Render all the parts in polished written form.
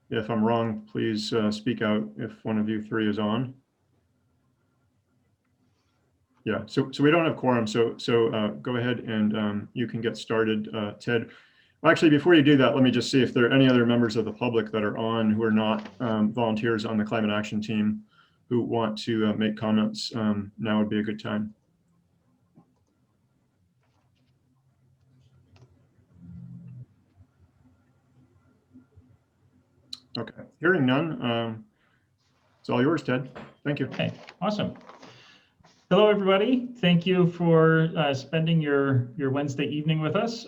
If I'm wrong, please speak out if one of you three is on. Yeah, so we don't have quorum, so go ahead and you can get started, Ted. Well, actually, before you do that, let me just see if there are any other members of the public that are on who are not volunteers on the climate action team who want to make comments. Now would be a good time. Okay, hearing none, it's all yours, Ted. Thank you. Okay, awesome. Hello, everybody. Thank you for spending your Wednesday evening with us.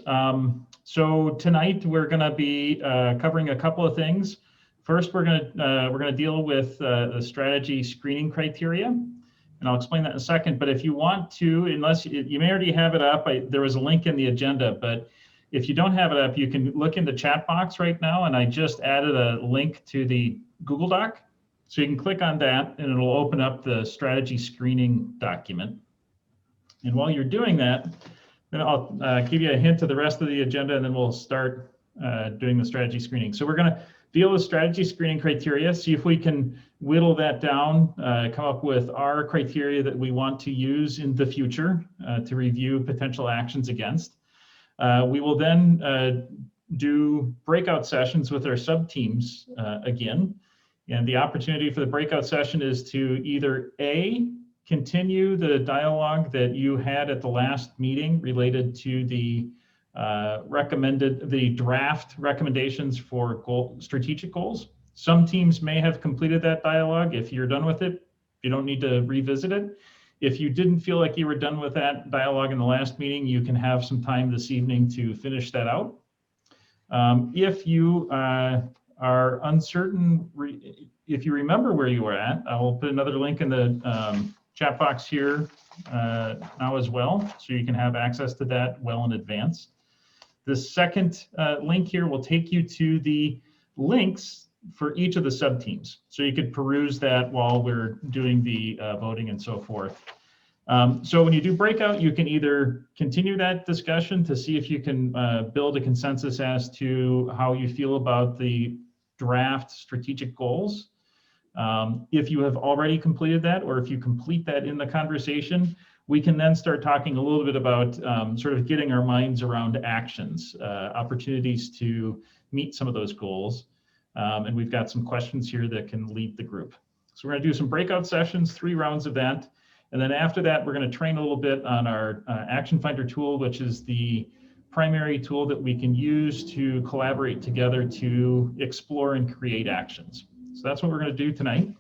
So tonight we're going to be covering a couple of things. First, we're going to deal with the strategy screening criteria, and I'll explain that in a second. But if you want to, unless you may already have it up, there was a link in the agenda. But if you don't have it up, you can look in the chat box right now, and I just added a link to the Google Doc. So you can click on that and it'll open up the strategy screening document. And while you're doing that, then I'll give you a hint of the rest of the agenda and then we'll start doing the strategy screening. So we're going to deal with strategy screening criteria, see if we can whittle that down, come up with our criteria that we want to use in the future to review potential actions against. We will then do breakout sessions with our sub-teams again. And the opportunity for the breakout session is to either A, continue the dialogue that you had at the last meeting related to the draft recommendations for strategic goals. Some teams may have completed that dialogue. If you're done with it, you don't need to revisit it. If you didn't feel like you were done with that dialogue in the last meeting, you can have some time this evening to finish that out. If you are uncertain, if you remember where you were at, I will put another link in the chat box here now as well, so you can have access to that well in advance. The second link here will take you to the links for each of the sub-teams. So you could peruse that while we're doing the voting and so forth. So when you do breakout, you can either continue that discussion to see if you can build a consensus as to how you feel about the draft strategic goals. If you have already completed that, or if you complete that in the conversation, we can then start talking a little bit about sort of getting our minds around actions, opportunities to meet some of those goals. And we've got some questions here that can lead the group. So we're going to do some breakout sessions, 3 rounds of that. And then after that, we're going to train a little bit on our Action Finder tool, which is the primary tool that we can use to collaborate together to explore and create actions. So that's what we're going to do tonight.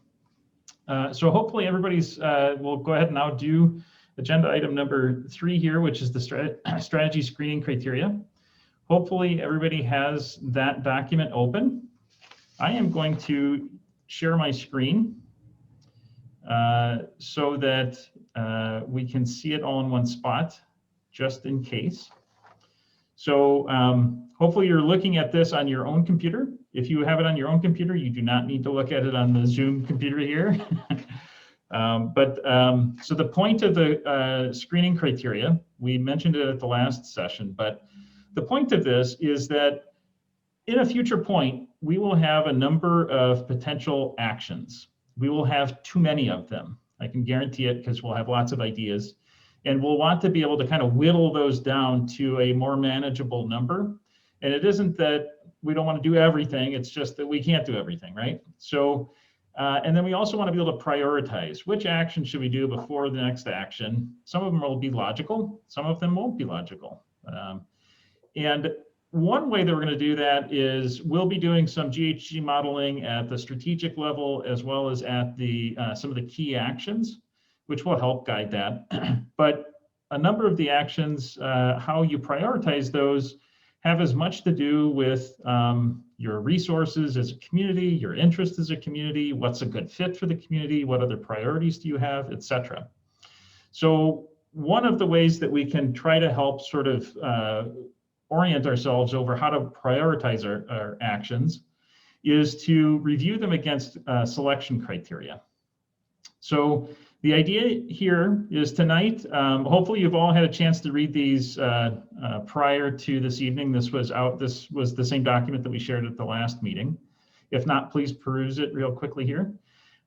So hopefully everybody's, we'll go ahead and now do agenda item number 3 here, which is the strategy screening criteria. Hopefully everybody has that document open. I am going to share my screen so that we can see it all in one spot, just in case. So hopefully you're looking at this on your own computer. If you have it on your own computer, you do not need to look at it on the Zoom computer here. So the point of the screening criteria, we mentioned it at the last session, but the point of this is that in a future point, we will have a number of potential actions. We will have too many of them. I can guarantee it because we'll have lots of ideas. And we'll want to be able to kind of whittle those down to a more manageable number. And it isn't that we don't want to do everything, it's just that we can't do everything, right? So, and then we also want to be able to prioritize which action should we do before the next action. Some of them will be logical, some of them won't be logical. And one way that we're going to do that is we'll be doing some GHG modeling at the strategic level as well as at the some of the key actions, which will help guide that. But a number of the actions, how you prioritize those, have as much to do with your resources as a community, your interest as a community, what's a good fit for the community, what other priorities do you have, etc. So one of the ways that we can try to help sort of orient ourselves over how to prioritize our actions is to review them against selection criteria. So the idea here is tonight, hopefully you've all had a chance to read these prior to this evening. This was the same document that we shared at the last meeting. If not, please peruse it real quickly here.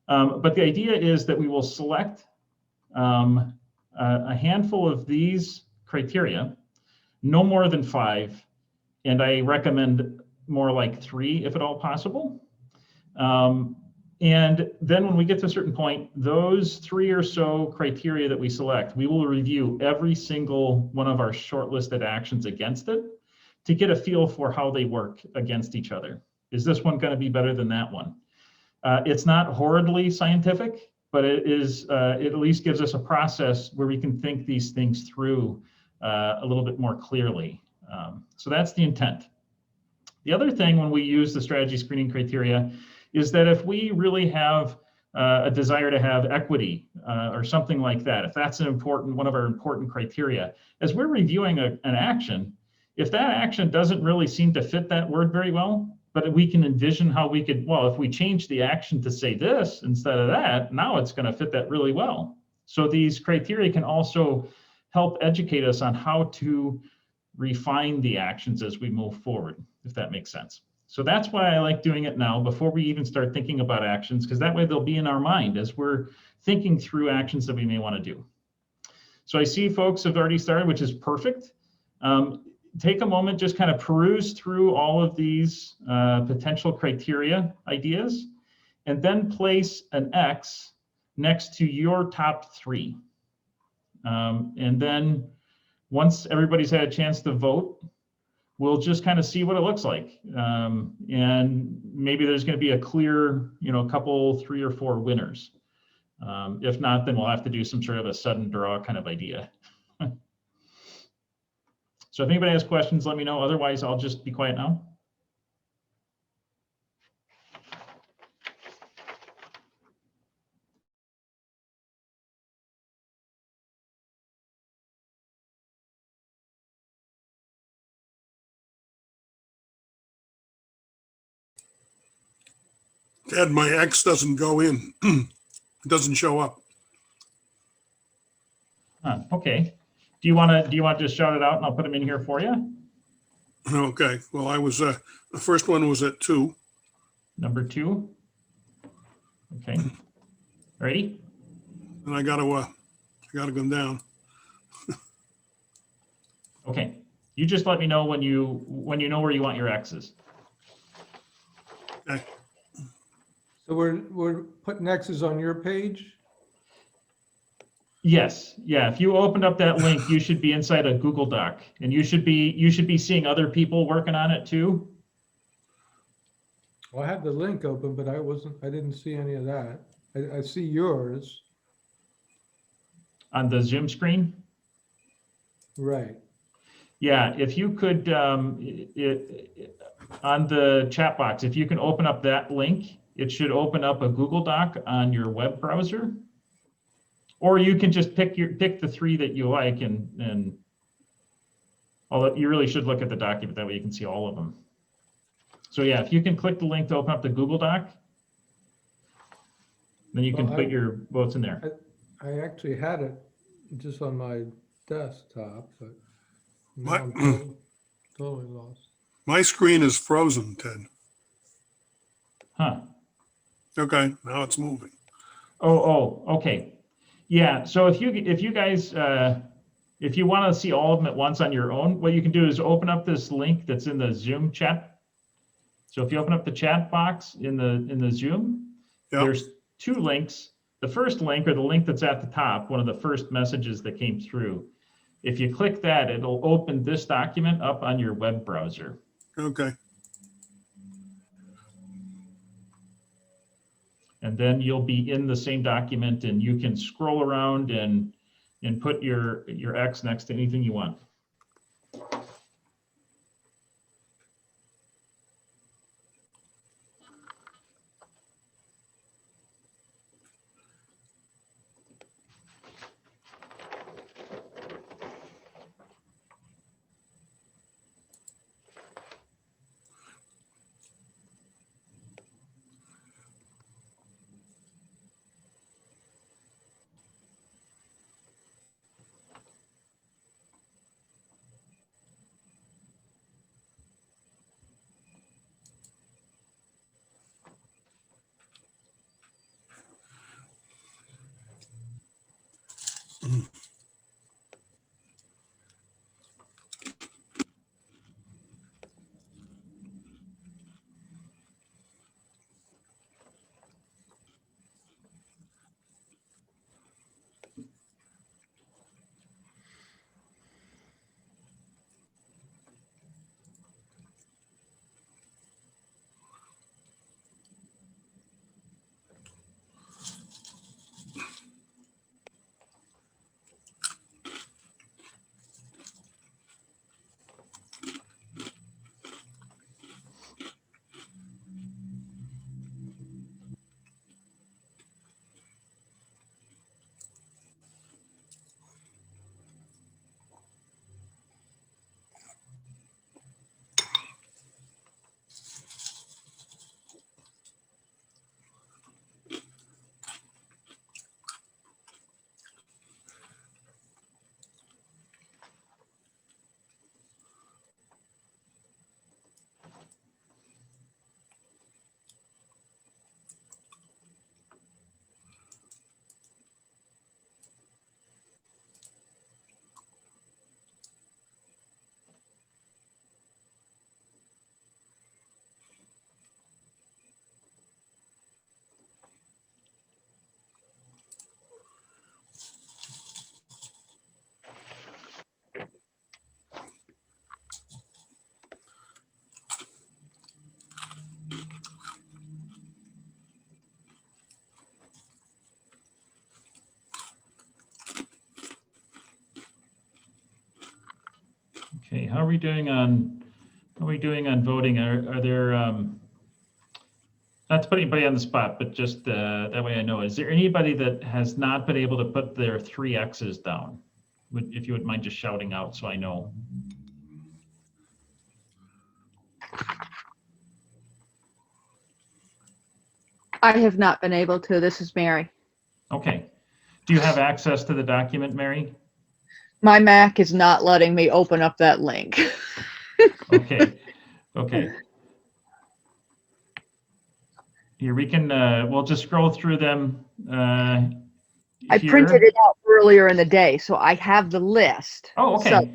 But the idea is that we will select a handful of these criteria, no more than 5, and I recommend more like 3 if at all possible. And then when we get to a certain point, those 3 or so criteria that we select, we will review every single one of our shortlisted actions against it to get a feel for how they work against each other. Is this one going to be better than that one? It's not horridly scientific, but it at least gives us a process where we can think these things through a little bit more clearly. So that's the intent. The other thing when we use the strategy screening criteria is that if we really have a desire to have equity or something like that, if that's one of our important criteria, as we're reviewing an action, if that action doesn't really seem to fit that word very well, but we can envision how we could, well, if we change the action to say this instead of that, now it's going to fit that really well. So these criteria can also help educate us on how to refine the actions as we move forward, if that makes sense. So that's why I like doing it now before we even start thinking about actions, because that way they'll be in our mind as we're thinking through actions that we may want to do. So I see folks have already started, which is perfect. Take a moment, just kind of peruse through all of these potential criteria ideas, and then place an X next to your top 3. And then once everybody's had a chance to vote, we'll just kind of see what it looks like. And maybe there's going to be a clear, couple, 3 or 4 winners. If not, then we'll have to do some sort of a sudden draw kind of idea. So if anybody has questions, let me know. Otherwise, I'll just be quiet now. Ted, my X doesn't go in. It doesn't show up. Okay. Do you want to just shout it out and I'll put them in here for you? Okay. Well, I was the first one was at 2. Number 2. Okay. Ready? And I gotta go down. Okay. You just let me know when you know where you want your X's. Okay. So we're putting X's on your page? Yes. Yeah. If you opened up that link, you should be inside a Google Doc, and you should be seeing other people working on it too. Well, I have the link open, but I didn't see any of that. I see yours. On the Zoom screen. Right. Yeah. If you could, on the chat box, if you can open up that link, it should open up a Google Doc on your web browser. Or you can just pick the 3 that you like, and although you really should look at the document, that way you can see all of them. So yeah, if you can click the link to open up the Google Doc, then you can put your votes in there. I actually had it just on my desktop, but now What? I'm totally lost. My screen is frozen, Ted. Huh. Okay, now it's moving. Oh, okay. Yeah, so if you guys, if you want to see all of them at once on your own, what you can do is open up this link that's in the Zoom chat. So if you open up the chat box in the Zoom, Yep. There's 2 links. The first link, or the link that's at the top, one of the first messages that came through. If you click that, it'll open this document up on your web browser. Okay. And then you'll be in the same document, and you can scroll around and put your X next to anything you want. how are we doing on voting? Are there not to put anybody on the spot, but just that way I know. Is there anybody that has not been able to put their 3 X's down? If you wouldn't mind just shouting out so I know. I have not been able to. This is Mary. Okay. Do you have access to the document, Mary? My Mac is not letting me open up that link. Okay. Okay. Here we can, we'll just scroll through them I here. printed it out earlier in the day, so I have the list. Oh, okay. So,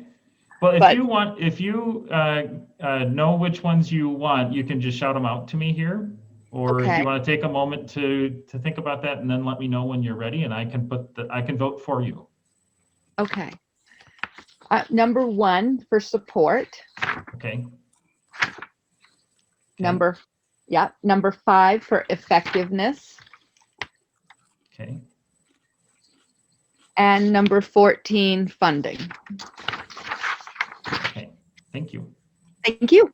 well, if but- you want, if you know which ones you want, you can just shout them out to me here. Or if Okay. you want to take a moment to think about that and then let me know when you're ready, and I can I can vote for you. Okay. Number 1 for support. Okay. Number 5 for effectiveness. Okay. And number 14, funding. Okay. Thank you. Thank you.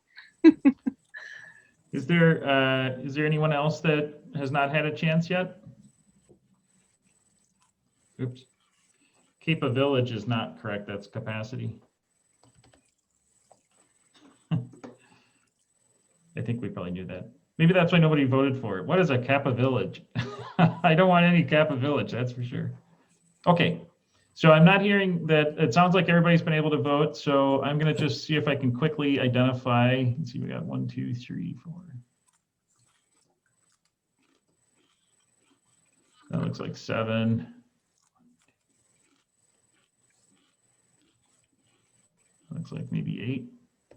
Is there anyone else that has not had a chance yet? Oops. Keep a village is not correct. That's capacity. I think we probably knew that. Maybe that's why nobody voted for it. What is a Kappa village? I don't want any Kappa village, that's for sure. Okay, so I'm not hearing that. It sounds like everybody's been able to vote. So I'm going to just see if I can quickly identify. Let's see, we got 1, 2, 3, 4. That looks like 7. Looks like maybe 8.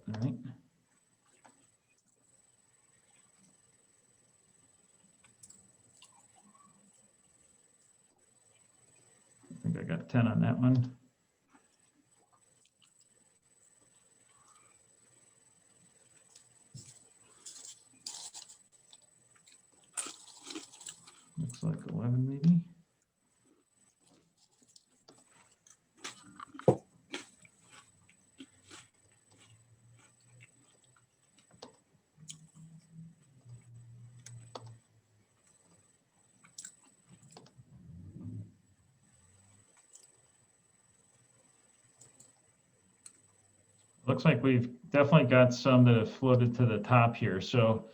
All right. I think I got 10 on that one. Looks like 11 maybe. Looks like we've definitely got some that have floated to the top here. So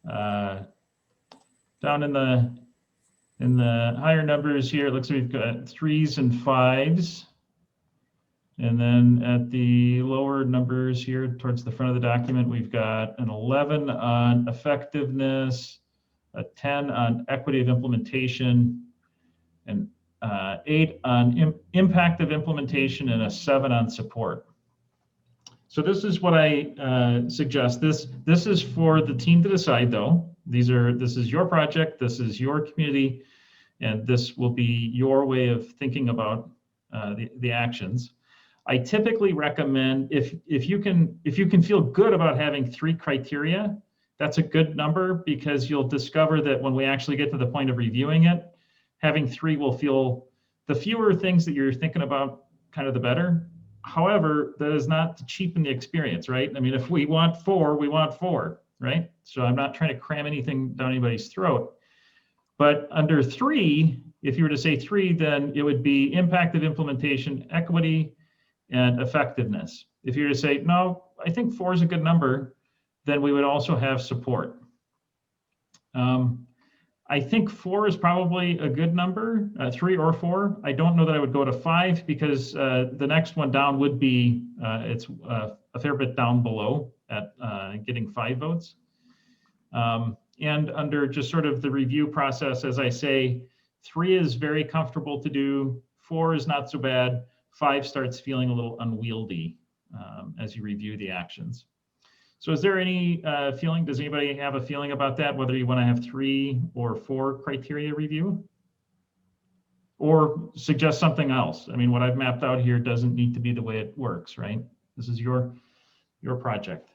down in the higher numbers here, it looks like we've got 3s and 5s. And then at the lower numbers here towards the front of the document, we've got an 11 on effectiveness, a 10 on equity of implementation, and 8 on impact of implementation, and a 7 on support. So this is what I suggest. This is for the team to decide, though. This is your project, this is your community, and this will be your way of thinking about the actions. I typically recommend if you can feel good about having 3 criteria, that's a good number, because you'll discover that when we actually get to the point of reviewing it, having 3 will feel, the fewer things that you're thinking about, kind of the better. However, that is not to cheapen the experience, right? I mean, if we want 4, we want 4, right? So I'm not trying to cram anything down anybody's throat. But under 3, if you were to say 3, then it would be impact of implementation, equity, and effectiveness. If you were to say, no, I think 4 is a good number, then we would also have support. I think 4 is probably a good number, 3 or 4. I don't know that I would go to 5, because the next one down would be, it's a fair bit down below at getting 5 votes. And under just sort of the review process, as I say, 3 is very comfortable to do, 4 is not so bad, 5 starts feeling a little unwieldy as you review the actions. So is there any feeling, does anybody have a feeling about that, whether you want to have 3 or 4 criteria review? Or suggest something else? I mean, what I've mapped out here doesn't need to be the way it works, right? This is your project.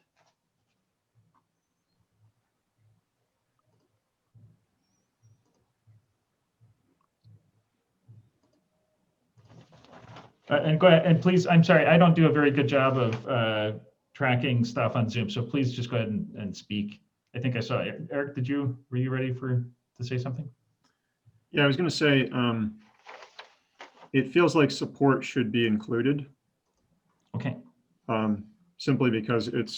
And go ahead, and please, I'm sorry, I don't do a very good job of tracking stuff on Zoom, so please just go ahead and speak. I think I saw, Eric, were you ready to say something? Yeah, I was going to say, it feels like support should be included, Okay. simply because it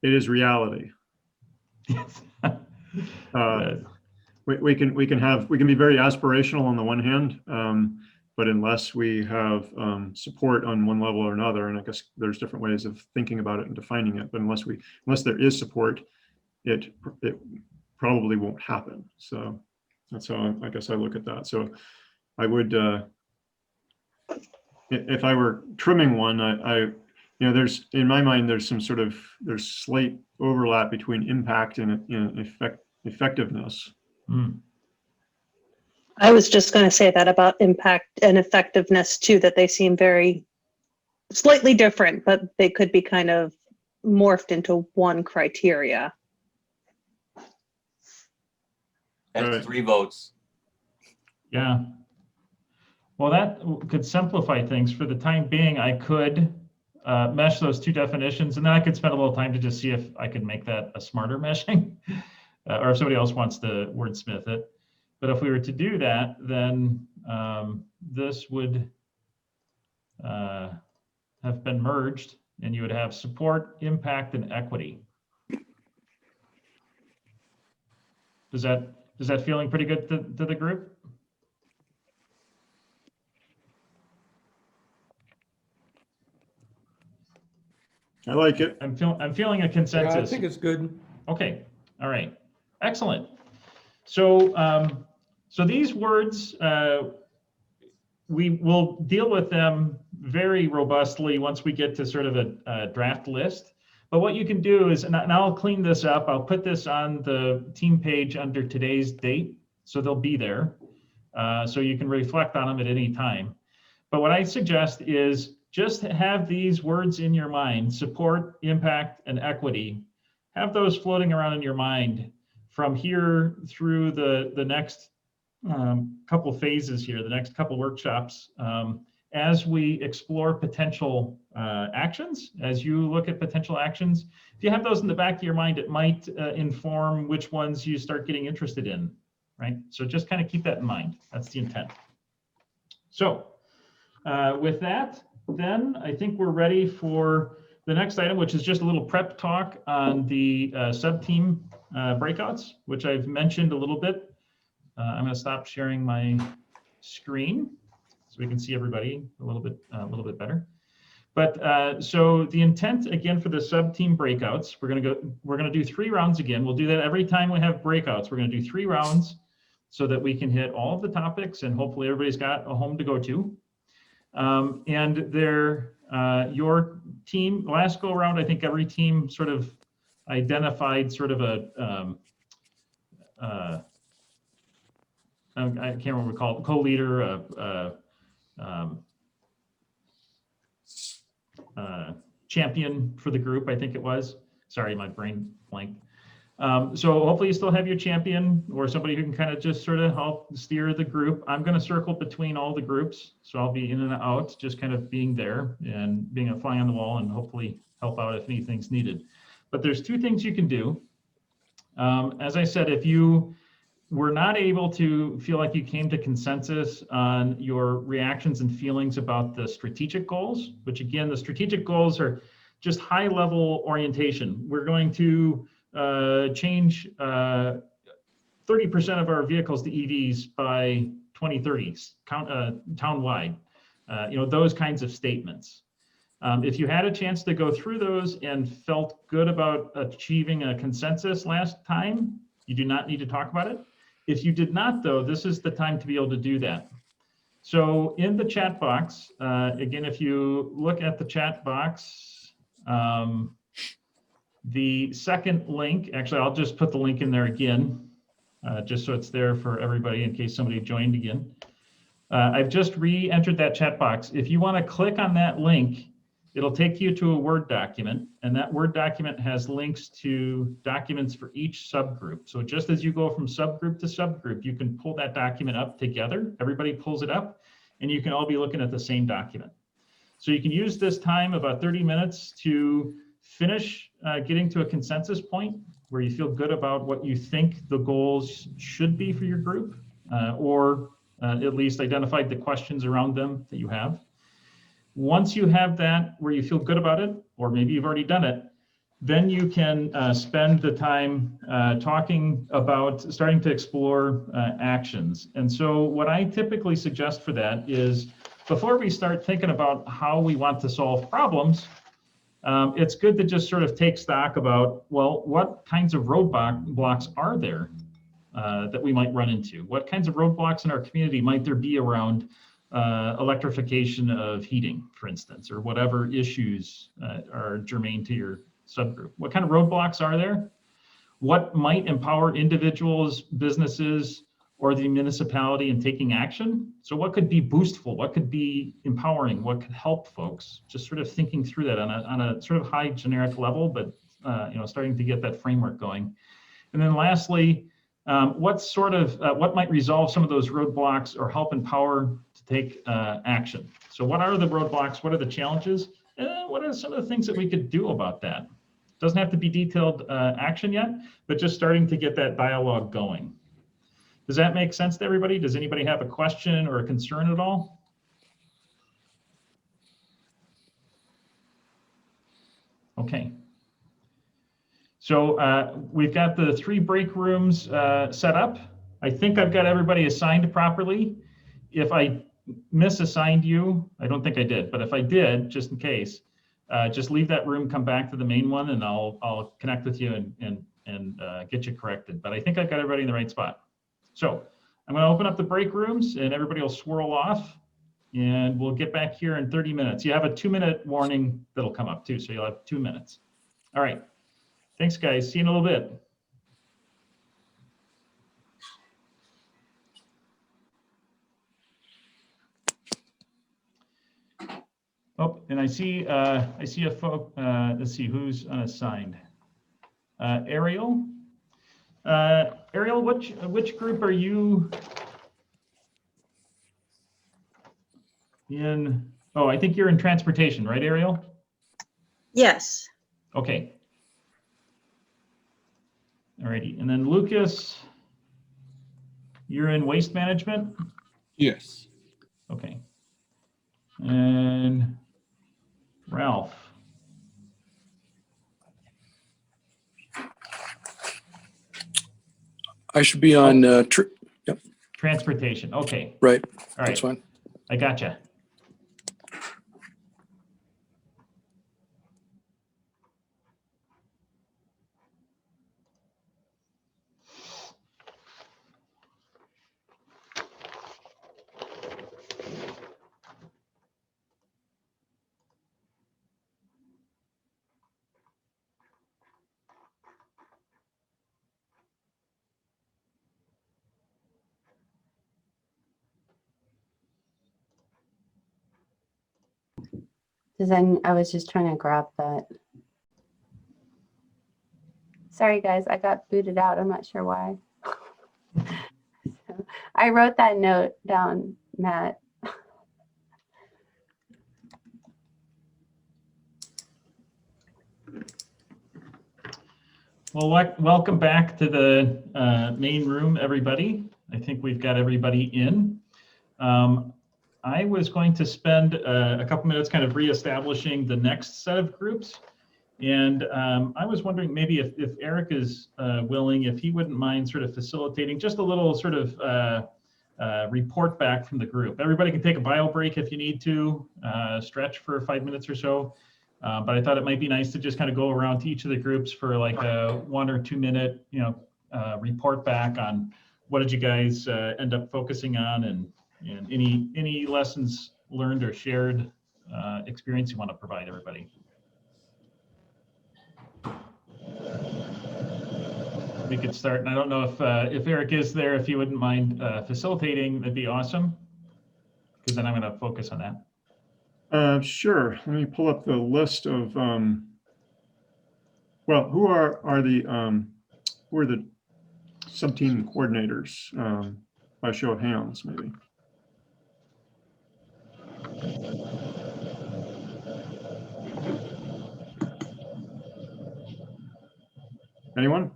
is reality. We can be very aspirational on the one hand, but unless we have support on one level or another, and I guess there's different ways of thinking about it and defining it, but unless there is support, it probably won't happen. So that's how I guess I look at that. So I would, if I were trimming one, there's, in my mind, there's slight overlap between impact and effectiveness. Mm. I was just going to say that about impact and effectiveness too, that they seem very slightly different, but they could be kind of morphed into one criteria. That's Right. 3 votes. Yeah. Well, that could simplify things. For the time being, I could mesh those two definitions, and then I could spend a little time to just see if I could make that a smarter meshing, or if somebody else wants to wordsmith it. But if we were to do that, then this would have been merged, and you would have support, impact, and equity. Is that feeling pretty good to the group? I like it. I'm feeling a Yeah, consensus. I think it's good. Okay. All right. Excellent. So so these words, we will deal with them very robustly once we get to sort of a draft list. But what you can do is, and I'll clean this up, I'll put this on the team page under today's date, so they'll be there. So you can reflect on them at any time. But what I suggest is just have these words in your mind: support, impact, and equity. Have those floating around in your mind from here through the next couple phases here, the next couple workshops, as we explore potential actions, as you look at potential actions. If you have those in the back of your mind, it might inform which ones you start getting interested in, right? So just kind of keep that in mind. That's the intent. So with that, then I think we're ready for the next item, which is just a little prep talk on the sub-team breakouts, which I've mentioned a little bit. I'm going to stop sharing my screen so we can see everybody a little bit better. But so the intent again for the sub-team breakouts, we're going to do 3 rounds again. We'll do that every time we have breakouts. We're going to do 3 rounds so that we can hit all of the topics, and hopefully everybody's got a home to go to. And your team, last go around, I think every team sort of identified sort of I can't remember what we call it, co-leader, champion for the group, I think it was. Sorry, my brain blanked. So hopefully you still have your champion or somebody who can kind of just sort of help steer the group. I'm going to circle between all the groups, so I'll be in and out, just kind of being there and being a fly on the wall and hopefully help out if anything's needed. But there's 2 things you can do. As I said, if you were not able to feel like you came to consensus on your reactions and feelings about the strategic goals, which again, the strategic goals are just high level orientation. We're going to change 30% of our vehicles to EVs by 2030, town-wide, those kinds of statements. If you had a chance to go through those and felt good about achieving a consensus last time, you do not need to talk about it. If you did not, though, this is the time to be able to do that. So in the chat box, again, if you look at the chat box, the second link, actually, I'll just put the link in there again, just so it's there for everybody in case somebody joined again. I've just re-entered that chat box. If you want to click on that link, it'll take you to a Word document, and that Word document has links to documents for each subgroup. So just as you go from subgroup to subgroup, you can pull that document up together. Everybody pulls it up, and you can all be looking at the same document. So you can use this time, about 30 minutes, to finish getting to a consensus point where you feel good about what you think the goals should be for your group, or at least identified the questions around them that you have. Once you have that where you feel good about it, or maybe you've already done it, then you can spend the time talking about starting to explore actions. And so what I typically suggest for that is, before we start thinking about how we want to solve problems, it's good to just sort of take stock about, well, what kinds of roadblocks are there that we might run into? What kinds of roadblocks in our community might there be around electrification of heating, for instance, or whatever issues are germane to your subgroup? What kind of roadblocks are there? What might empower individuals, businesses, or the municipality in taking action? So what could be boostful? What could be empowering? What could help folks? Just sort of thinking through that on a sort of high generic level, but starting to get that framework going. And then lastly, what might resolve some of those roadblocks or help empower to take action? So what are the roadblocks? What are the challenges? What are some of the things that we could do about that? Doesn't have to be detailed action yet, but just starting to get that dialogue going. Does that make sense to everybody? Does anybody have a question or a concern at all? Okay. So we've got the 3 break rooms set up. I think I've got everybody assigned properly. If I misassigned you, I don't think I did, but if I did, just in case, just leave that room, come back to the main one, and I'll connect with you and get you corrected. But I think I've got everybody in the right spot. So I'm going to open up the break rooms, and everybody will swirl off, and we'll get back here in 30 minutes. You have a 2-minute warning that'll come up too, so you'll have 2 minutes. All right. Thanks, guys. See you in a little bit. Oh, and I see a folk. Let's see who's unassigned. Ariel. Ariel, which group are you in? Oh, I think you're in transportation, right, Ariel? Yes. Okay. Alrighty, and then Lucas, you're in waste management? Yes. Okay. And Ralph. I should be on, yep, Transportation, okay. right. All right, That's fine. I gotcha. I was just trying to grab that. Sorry, guys, I got booted out. I'm not sure why. So, I wrote that note down, Matt. Well, welcome back to the main room, everybody. I think we've got everybody in. I was going to spend a couple minutes kind of reestablishing the next set of groups. And I was wondering maybe if Eric is willing, if he wouldn't mind sort of facilitating just a little sort of report back from the group. Everybody can take a bio break if you need to, stretch for 5 minutes or so. But I thought it might be nice to just kind of go around to each of the groups for like a 1 or 2 minute, report back on what did you guys end up focusing on, and any lessons learned or shared experience you want to provide everybody. We could start, and I don't know if Eric is there. If you wouldn't mind facilitating, that'd be awesome, because then I'm going to focus on that. Sure. Let me pull up the list of, well, who are the sub-team coordinators, by show of hands, maybe. Anyone?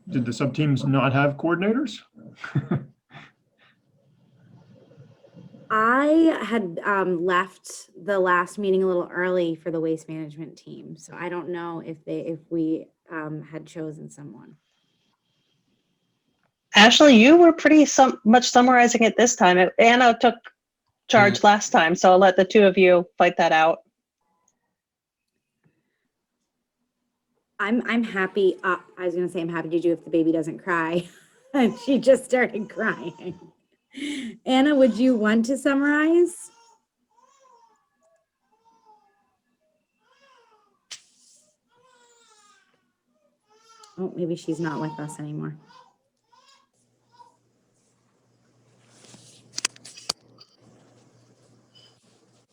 Did the sub-teams not have coordinators? I had left the last meeting a little early for the waste management team, so I don't know if we had chosen someone. Ashley, you were pretty much summarizing it this time. Anna took charge last time, so I'll let the two of you fight that out. I'm happy. I was gonna say I'm happy to do if the baby doesn't cry. And she just started crying. Anna, would you want to summarize? Oh, maybe she's not with us anymore.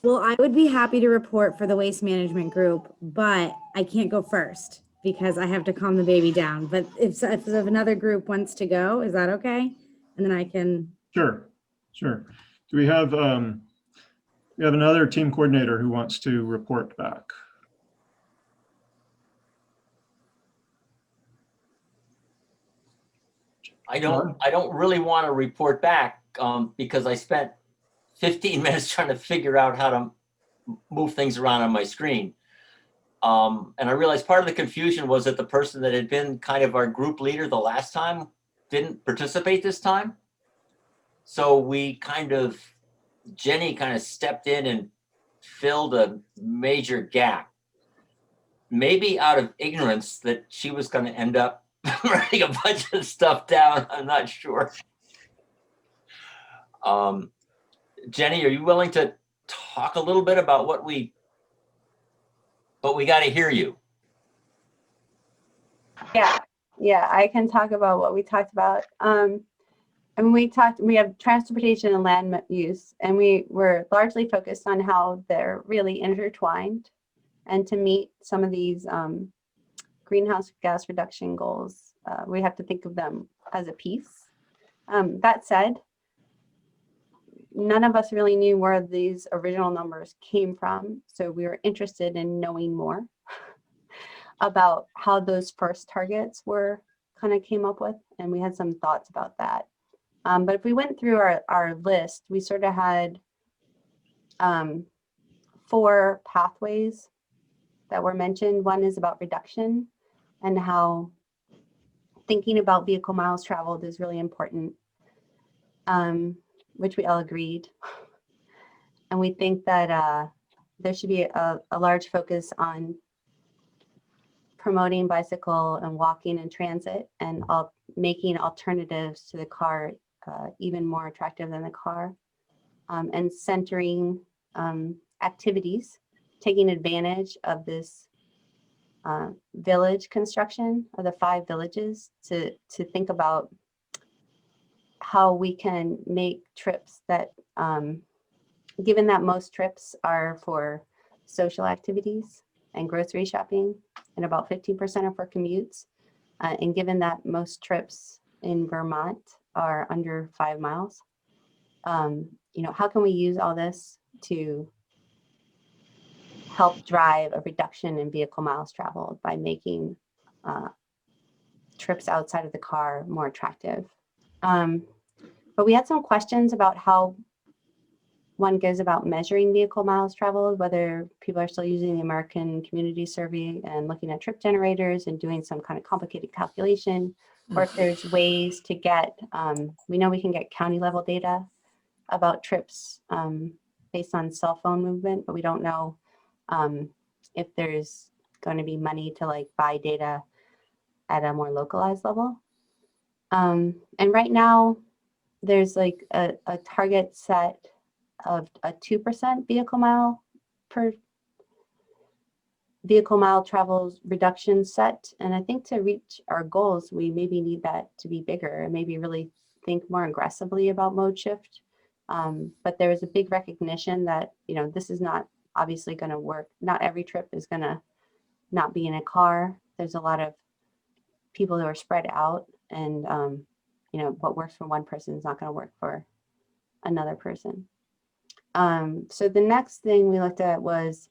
Well, I would be happy to report for the waste management group, but I can't go first because I have to calm the baby down. But if another group wants to go, is that okay? And then I can. Sure, sure. Do we have another team coordinator who wants to report back? I don't really want to report back because I spent 15 minutes trying to figure out how to move things around on my screen. And I realized part of the confusion was that the person that had been kind of our group leader the last time didn't participate this time. So Jenny kind of stepped in and filled a major gap. Maybe out of ignorance that she was going to end up writing a bunch of stuff down. I'm not sure. Jenny, are you willing to talk a little bit about but we got to hear you. Yeah, I can talk about what we talked about. And we have transportation and land use, and we were largely focused on how they're really intertwined, and to meet some of these greenhouse gas reduction goals, we have to think of them as a piece. That said, none of us really knew where these original numbers came from, so we were interested in knowing more about how those first targets were kind of came up with, and we had some thoughts about that. But if we went through our list, we sort of had 4 pathways that were mentioned. One is about reduction and how thinking about vehicle miles traveled is really important, which we all agreed. And we think that there should be a large focus on promoting bicycle and walking and transit, and making alternatives to the car even more attractive than the car, and centering activities, taking advantage of this village construction of the 5 villages to think about how we can make trips that, given that most trips are for social activities and grocery shopping, and about 15% are for commutes, and given that most trips in Vermont are under 5 miles, how can we use all this to help drive a reduction in vehicle miles traveled by making trips outside of the car more attractive? But we had some questions about how one goes about measuring vehicle miles traveled, whether people are still using the American Community Survey and looking at trip generators and doing some kind of complicated calculation, or if there's ways to get, we know we can get county level data about trips based on cell phone movement, but we don't know if there's going to be money to buy data at a more localized level. And right now there's a target set of a 2% vehicle mile travels reduction set. And I think to reach our goals, we maybe need that to be bigger and maybe really think more aggressively about mode shift. But there is a big recognition that, this is not obviously going to work. Not every trip is going to not be in a car. there's a lot of people who are spread out, and you know, what works for one person is not going to work for another person. So the next thing we looked at was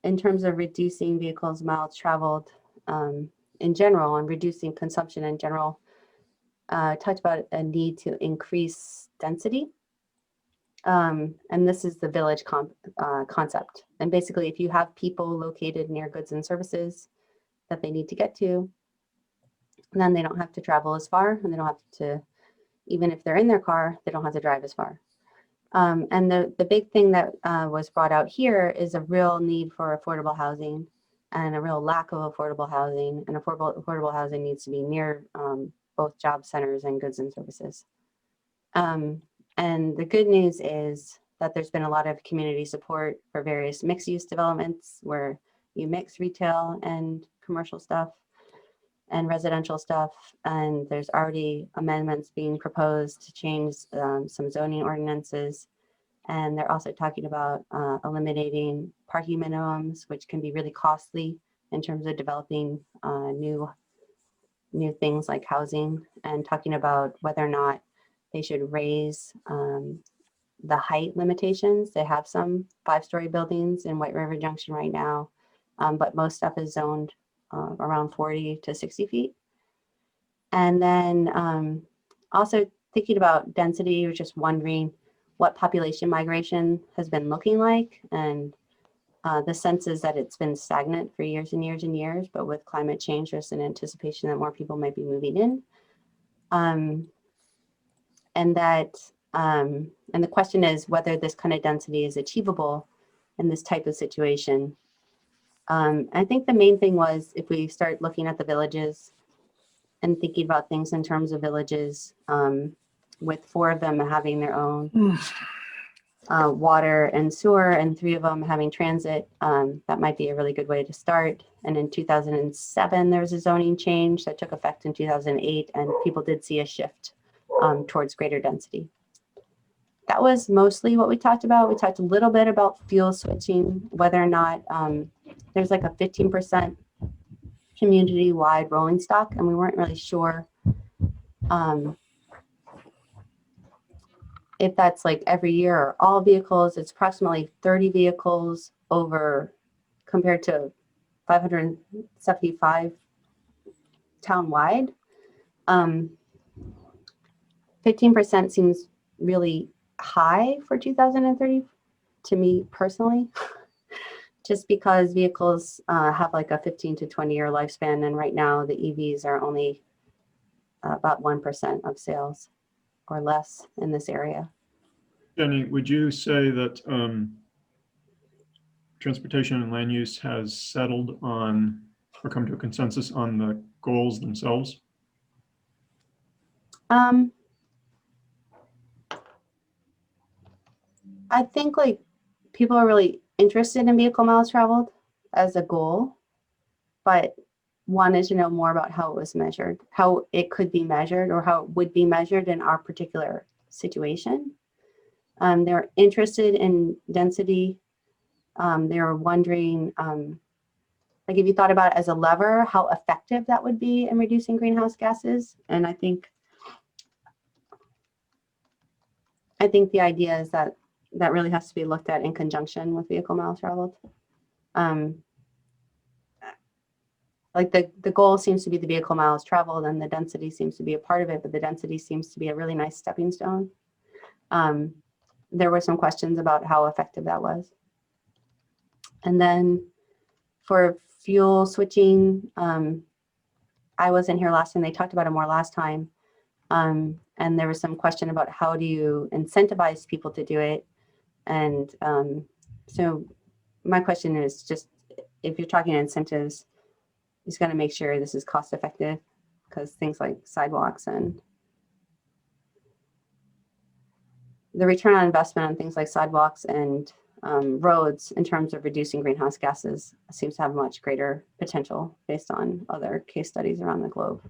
in terms of reducing vehicles miles traveled in general and reducing consumption in general. Talked about a need to increase density. And this is the village concept. And basically, if you have people located near goods and services that they need to get to, then they don't have to travel as far, and they don't have to, even if they're in their car, they don't have to drive as far. And the big thing that was brought out here is a real need for affordable housing and a real lack of affordable housing. And affordable housing needs to be near both job centers and goods and services. And the good news is that there's been a lot of community support for various mixed use developments where you mix retail and commercial stuff and residential stuff. And there's already amendments being proposed to change some zoning ordinances. And they're also talking about eliminating parking minimums, which can be really costly in terms of developing new things like housing, and talking about whether or not they should raise the height limitations. They have some 5-story buildings in White River Junction right now, but most stuff is zoned around 40 to 60 feet. And then also thinking about density, you're just wondering what population migration has been looking like. And the sense is that it's been stagnant for years and years and years, but with climate change, there's an anticipation that more people might be moving in. And the question is whether this kind of density is achievable in this type of situation. I think the main thing was, if we start looking at the villages and thinking about things in terms of villages, with 4 of them having their own water and sewer, and 3 of them having transit, that might be a really good way to start. And in 2007, there was a zoning change that took effect in 2008, and people did see a shift towards greater density. That was mostly what we talked about. We talked a little bit about fuel switching, whether or not there's like a 15% community-wide rolling stock, and we weren't really sure if that's like every year or all vehicles. It's approximately 30 vehicles over compared to 575 town-wide. 15% seems really high for 2030 to me personally, just because vehicles have like a 15 to 20 year lifespan, and right now the EVs are only about 1% of sales or less in this area. Jenny, would you say that transportation and land use has settled on or come to a consensus on the goals themselves? I think like people are really interested in vehicle miles traveled as a goal, but wanted to know more about how it was measured, how it could be measured, or how it would be measured in our particular situation. They're interested in density. They were wondering, like, if you thought about it as a lever, how effective that would be in reducing greenhouse gases. And I think the idea is that that really has to be looked at in conjunction with vehicle miles traveled. Like the goal seems to be the vehicle miles traveled, and the density seems to be a part of it, but the density seems to be a really nice stepping stone. There were some questions about how effective that was. And then for fuel switching, I wasn't here last time. They talked about it more last time. And there was some question about how do you incentivize people to do it. And so my question is just, if you're talking incentives, he's going to make sure this is cost effective, because things like sidewalks and the return on investment on things like sidewalks and roads in terms of reducing greenhouse gases seems to have much greater potential based on other case studies around the globe.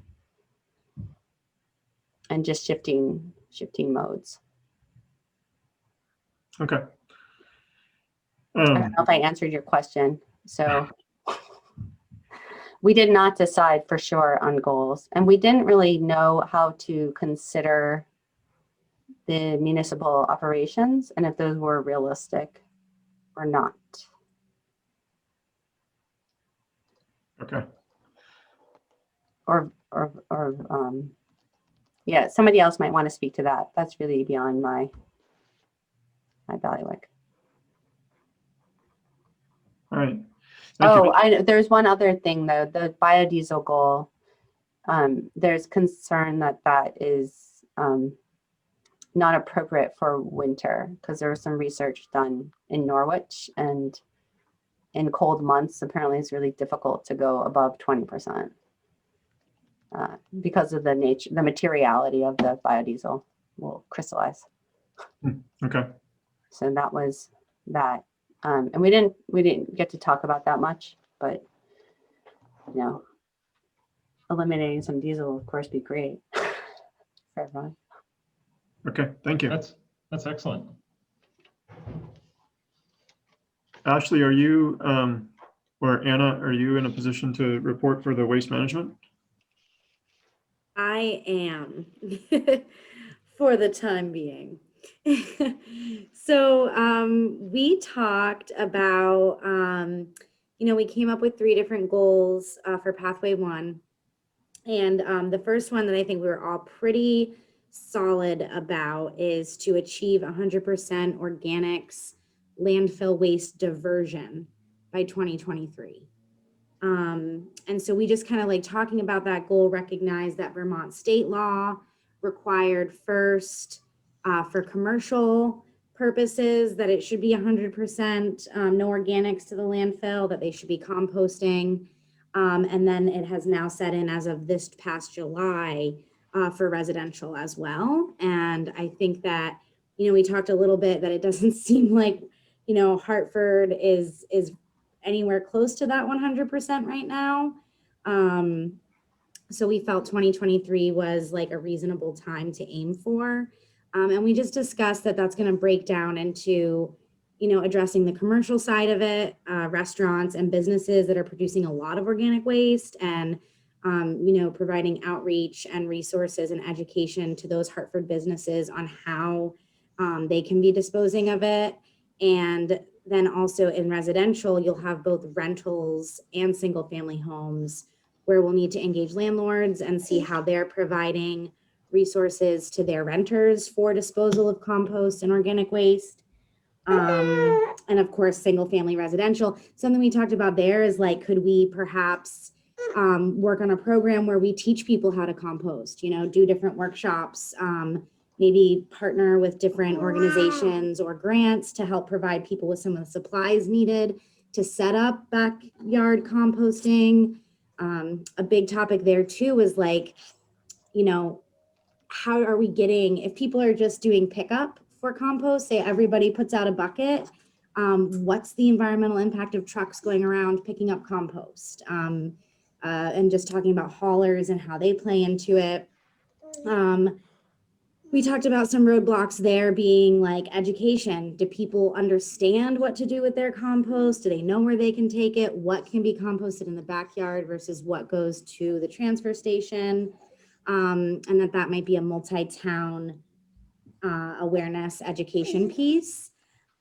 And just shifting modes. Okay. I don't know if I answered your question. So we did not decide for sure on goals, and we didn't really know how to consider the municipal operations and if those were realistic or not. Okay. Yeah, somebody else might want to speak to that. That's really beyond my bailiwick. All right. Thank you. There's one other thing though, the biodiesel goal. There's concern that is not appropriate for winter because there was some research done in Norwich, and in cold months, apparently it's really difficult to go above 20% because of the materiality of the biodiesel will crystallize. Okay. So that was that. And we didn't get to talk about that much, but you know, eliminating some diesel will of course be great for everyone. Okay. Thank you. That's excellent. Ashley, are you, or Anna, are you in a position to report for the waste management? I am for the time being. So we talked about, we came up with 3 different goals for Pathway 1. And the first one that I think we were all pretty solid about is to achieve 100% organics landfill waste diversion by 2023. And so we just kind of like talking about that goal, recognize that Vermont state law required first for commercial purposes that it should be 100% no organics to the landfill, that they should be composting. And then it has now set in as of this past July for residential as well. And I think that, we talked a little bit that it doesn't seem like, Hartford is anywhere close to that 100% right now. So we felt 2023 was like a reasonable time to aim for. And we just discussed that that's going to break down into, addressing the commercial side of it, restaurants and businesses that are producing a lot of organic waste, and, providing outreach and resources and education to those Hartford businesses on how they can be disposing of it. And then also in residential, you'll have both rentals and single family homes where we'll need to engage landlords and see how they're providing resources to their renters for disposal of compost and organic waste. And of course, single family residential. Something we talked about there is like, could we perhaps work on a program where we teach people how to compost, do different workshops, maybe partner with different organizations or grants to help provide people with some of the supplies needed to set up backyard composting. A big topic there too is like, how are we getting, if people are just doing pickup for compost, say everybody puts out a bucket, what's the environmental impact of trucks going around picking up compost? And just talking about haulers and how they play into it. We talked about some roadblocks there being like education. Do people understand what to do with their compost? Do they know where they can take it? What can be composted in the backyard versus what goes to the transfer station? And that might be a multi-town awareness education piece.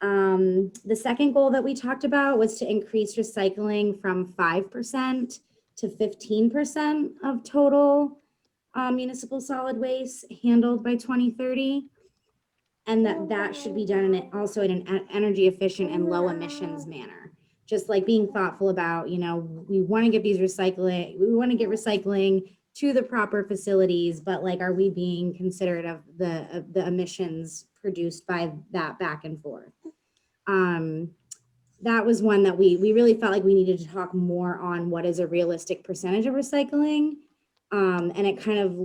The second goal that we talked about was to increase recycling from 5% to 15% of total municipal solid waste handled by 2030. And that should be done also in an energy efficient and low emissions manner. Just like being thoughtful about, we want to get these recycling, we want to get recycling to the proper facilities, but like, are we being considerate of the emissions produced by that back and forth? That was one that we really felt like we needed to talk more on what is a realistic percentage of recycling. And it kind of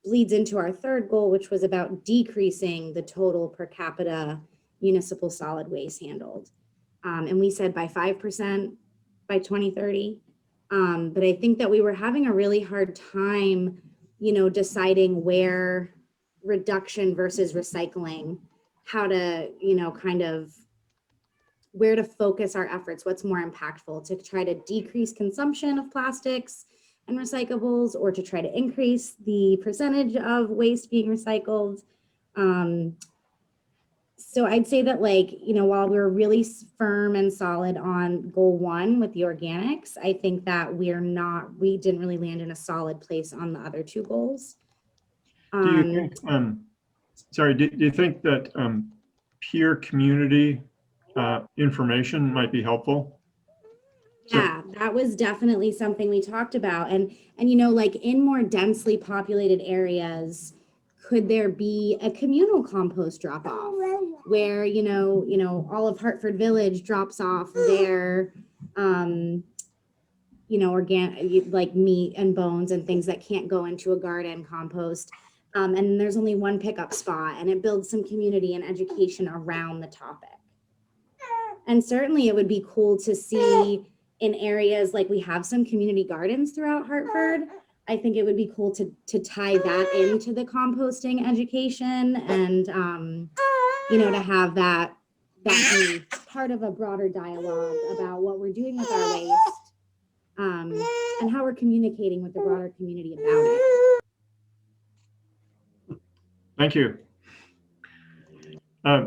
leads into our third goal, which was about decreasing the total per capita municipal solid waste handled. And we said by 5% by 2030. But I think that we were having a really hard time, deciding where reduction versus recycling, how to, kind of where to focus our efforts, what's more impactful, to try to decrease consumption of plastics and recyclables, or to try to increase the percentage of waste being recycled. So I'd say that, like, you know, while we're really firm and solid on goal 1 with the organics, I think that we didn't really land in a solid place on the other 2 goals. Do you think, sorry, do you think that peer community information might be helpful? Yeah, that was definitely something we talked about. And you know, like in more densely populated areas, could there be a communal compost drop off where, you know, all of Hartford Village drops off their, you know, organic, like meat and bones and things that can't go into a garden compost. And there's only one pickup spot, and it builds some community and education around the topic. And certainly it would be cool to see in areas like we have some community gardens throughout Hartford. I think it would be cool to tie that into the composting education and, you know, to have that be part of a broader dialogue about what we're doing with our waste and how we're communicating with the broader community about it. Thank you.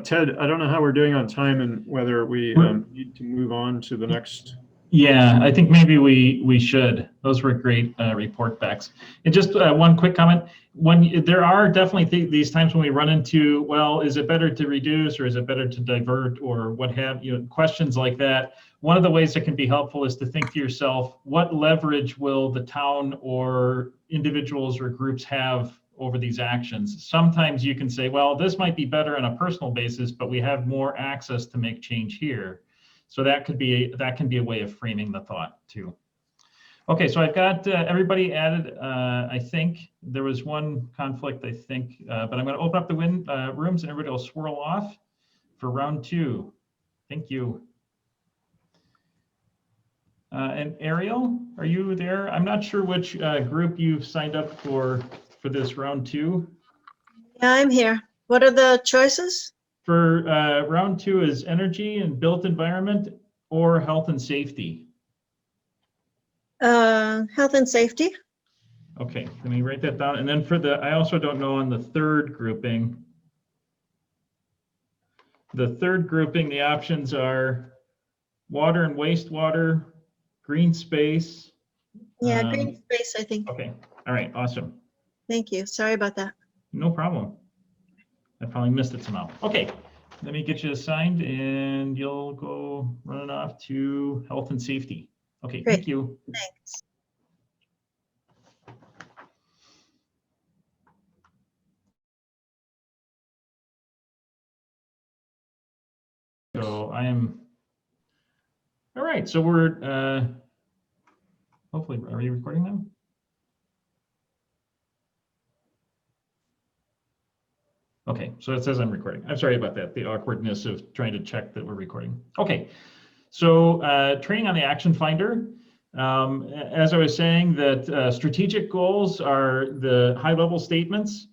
Ted, I don't know how we're doing on time and whether we need to move on to the next. Yeah, I think maybe we should. Those were great report backs. And just one quick comment. There are definitely these times when we run into, well, is it better to reduce or is it better to divert or what have you, questions like that. One of the ways that can be helpful is to think to yourself, what leverage will the town or individuals or groups have over these actions? Sometimes you can say, well, this might be better on a personal basis, but we have more access to make change here. So that can be a way of framing the thought too. Okay, so I've got everybody added. I think there was one conflict, I think, but I'm going to open up the rooms and everybody will swirl off for round 2. Thank you. And Ariel, are you there? I'm not sure which group you've signed up for this round 2. Yeah, I'm here. What are the choices? For round 2 is energy and built environment or health and safety. Health and safety. Okay, let me write that down. And then for I also don't know on the third grouping. The third grouping, the options are water and wastewater, green space. Yeah, green space, I think. Okay, all right, awesome. Thank you. Sorry about that. No problem. I probably missed it somehow. Okay, let me get you assigned and you'll go running off to health and safety. Okay, Great. Thank you. Thanks. So I am, all right, so we're, hopefully, are you recording now? Okay, so it says I'm recording. I'm sorry about that, the awkwardness of trying to check that we're recording. Okay, so training on the action finder. As I was saying, that strategic goals are the high-level statements.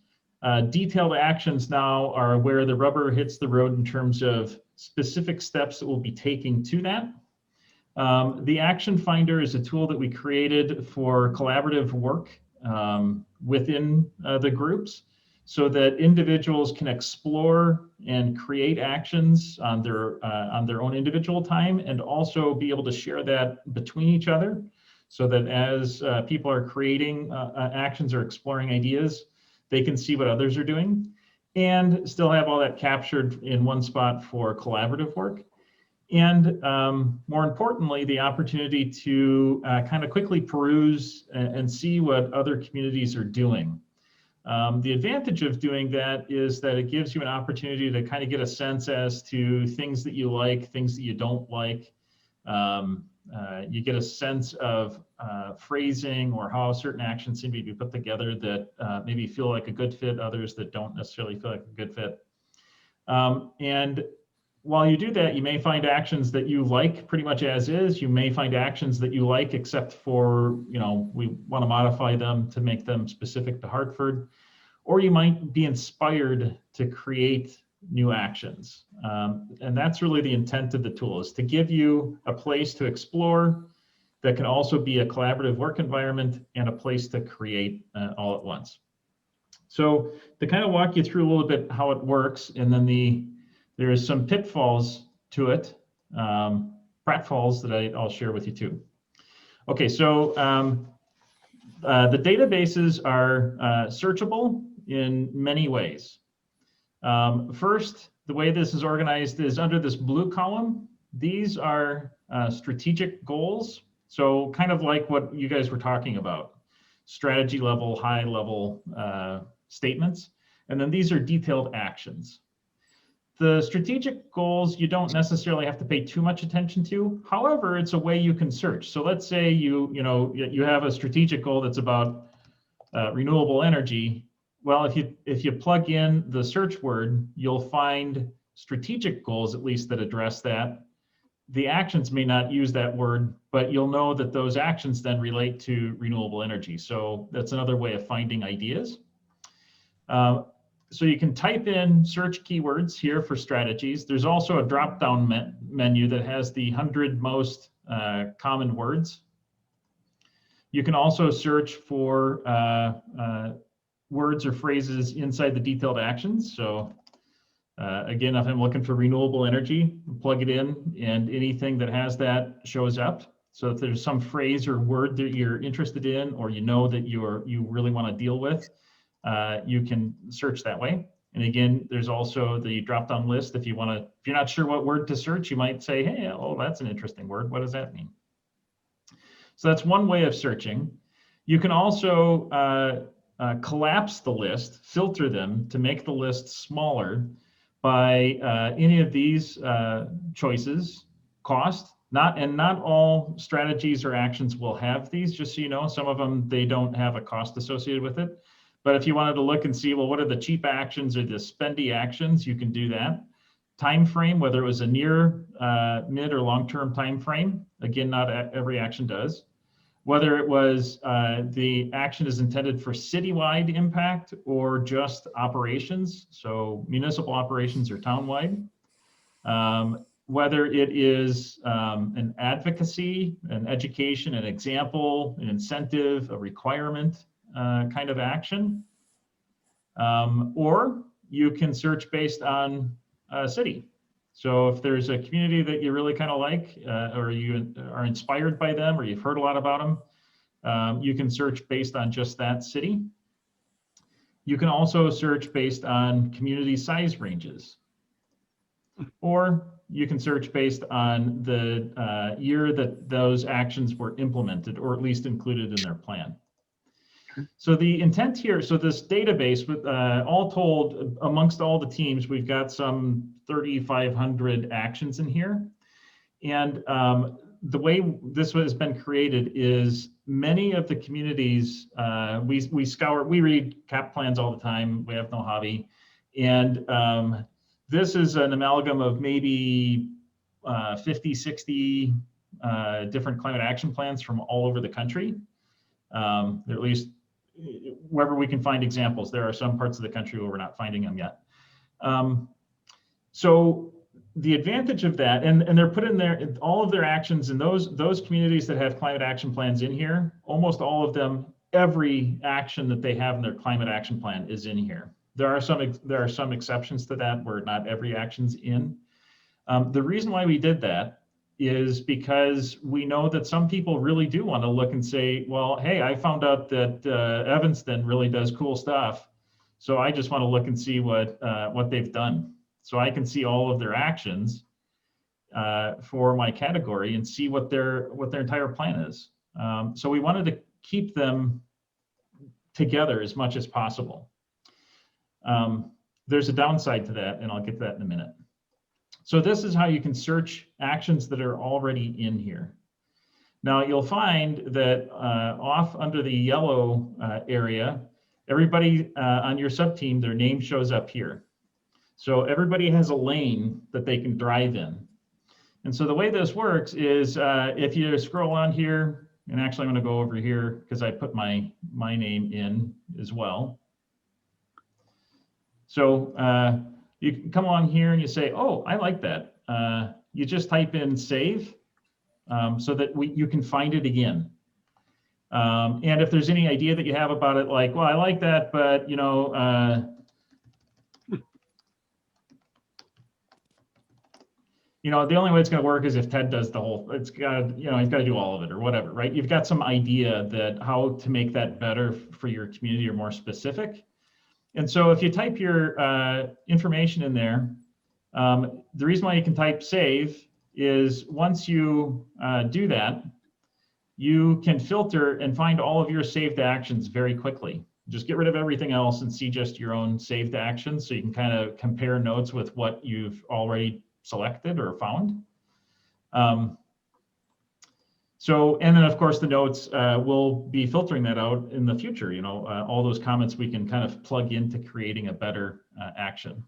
Detailed actions now are where the rubber hits the road in terms of specific steps that we'll be taking to that. The action finder is a tool that we created for collaborative work within the groups, so that individuals can explore and create actions on their own individual time, and also be able to share that between each other, so that as people are creating actions or exploring ideas, they can see what others are doing, and still have all that captured in one spot for collaborative work. And more importantly, the opportunity to kind of quickly peruse and see what other communities are doing. The advantage of doing that is that it gives you an opportunity to kind of get a sense as to things that you like, things that you don't like. You get a sense of phrasing or how certain actions seem to be put together that maybe feel like a good fit, others that don't necessarily feel like a good fit. And while you do that, you may find actions that you like pretty much as is. You may find actions that you like, except for, you know, we want to modify them to make them specific to Hartford. Or you might be inspired to create new actions. And that's really the intent of the tool, is to give you a place to explore that can also be a collaborative work environment and a place to create all at once. So to kind of walk you through a little bit how it works, and then there is some pitfalls to it, pratfalls that I'll share with you too. Okay, so the databases are searchable in many ways. First, the way this is organized is under this blue column. These are strategic goals. So kind of like what you guys were talking about, strategy level, high level statements. And then these are detailed actions. The strategic goals you don't necessarily have to pay too much attention to. However, it's a way you can search. So let's say you have a strategic goal that's about renewable energy. Well, if you plug in the search word, you'll find strategic goals, at least, that address that. The actions may not use that word, but you'll know that those actions then relate to renewable energy. So that's another way of finding ideas. So you can type in search keywords here for strategies. There's also a drop-down menu that has the 100 most common words. You can also search for words or phrases inside the detailed actions. So again, if I'm looking for renewable energy, plug it in, and anything that has that shows up. So if there's some phrase or word that you're interested in, or you know that you really want to deal with, you can search that way. And again, there's also the drop-down list. If you're not sure what word to search, you might say, hey, oh, that's an interesting word. What does that mean? So that's one way of searching. You can also collapse the list, filter them to make the list smaller by any of these choices. Cost, not all strategies or actions will have these, just so you know. Some of them, they don't have a cost associated with it. But if you wanted to look and see, well, what are the cheap actions or the spendy actions, you can do that. Time frame, whether it was a near, mid, or long-term time frame. Again, not every action does. Whether it was the action is intended for citywide impact or just operations, so municipal operations or townwide. Whether it is an advocacy, an education, an example, an incentive, a requirement kind of action. Or you can search based on city. So if there's a community that you really kind of like, or you are inspired by them, or you've heard a lot about them, you can search based on just that city. You can also search based on community size ranges. Or you can search based on the year that those actions were implemented, or at least included in their plan. So the intent here, so this database, with all told, amongst all the teams, we've got some 3,500 actions in here. And the way this has been created is many of the communities, we scour, we read cap plans all the time. We have no hobby. And this is an amalgam of maybe 50, 60 different climate action plans from all over the country. Or at least wherever we can find examples. There are some parts of the country where we're not finding them yet. So the advantage of that, and they're put in there, all of their actions in those communities that have climate action plans in here, almost all of them, every action that they have in their climate action plan is in here. There are some exceptions to that where not every action's in. The reason why we did that is because we know that some people really do want to look and say, well, hey, I found out that Evanston really does cool stuff. So I just want to look and see what they've done. So I can see all of their actions for my category and see what their entire plan is. So we wanted to keep them together as much as possible. There's a downside to that, and I'll get to that in a minute. So this is how you can search actions that are already in here. Now you'll find that off under the yellow area, everybody on your sub-team, their name shows up here. So everybody has a lane that they can drive in. And so the way this works is if you scroll on here, and actually I'm going to go over here because I put my name in as well. So You can come along here and you say, oh, I like that. You just type in save so that you can find it again. And if there's any idea that you have about it, like, well, I like that, but the only way it's going to work is if Ted does the whole, it's got, he's got to do all of it or whatever, right? You've got some idea that how to make that better for your community or more specific. And so if you type your information in there, the reason why you can type save is once you do that, you can filter and find all of your saved actions very quickly. Just get rid of everything else and see just your own saved actions, so you can kind of compare notes with what you've already selected or found. And then of course the notes will be filtering that out in the future. All those comments we can kind of plug into creating a better action.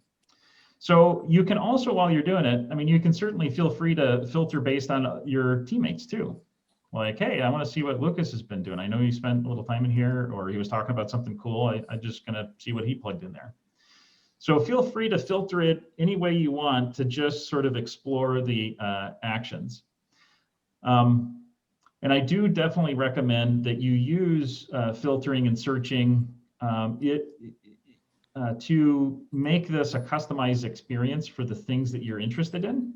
So you can also, while you're doing it, you can certainly feel free to filter based on your teammates too. Like, hey, I want to see what Lucas has been doing. I know he spent a little time in here, or he was talking about something cool. I'm just going to see what he plugged in there. So feel free to filter it any way you want to just sort of explore the actions. And I do definitely recommend that you use filtering and searching to make this a customized experience for the things that you're interested in.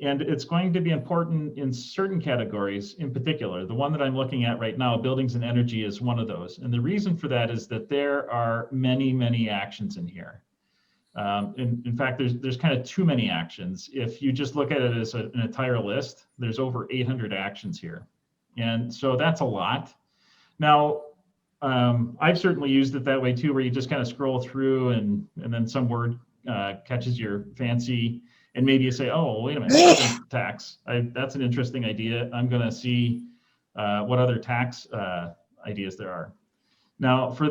And it's going to be important in certain categories in particular. The one that I'm looking at right now, buildings and energy, is one of those. And the reason for that is that there are many, many actions in here. In fact, there's kind of too many actions. If you just look at it as an entire list, there's over 800 actions here. And so that's a lot. Now, I've certainly used it that way too, where you just kind of scroll through and then some word catches your fancy. And maybe you say, oh, wait a minute, tax. That's an interesting idea. I'm going to see what other tax ideas there are. Now, for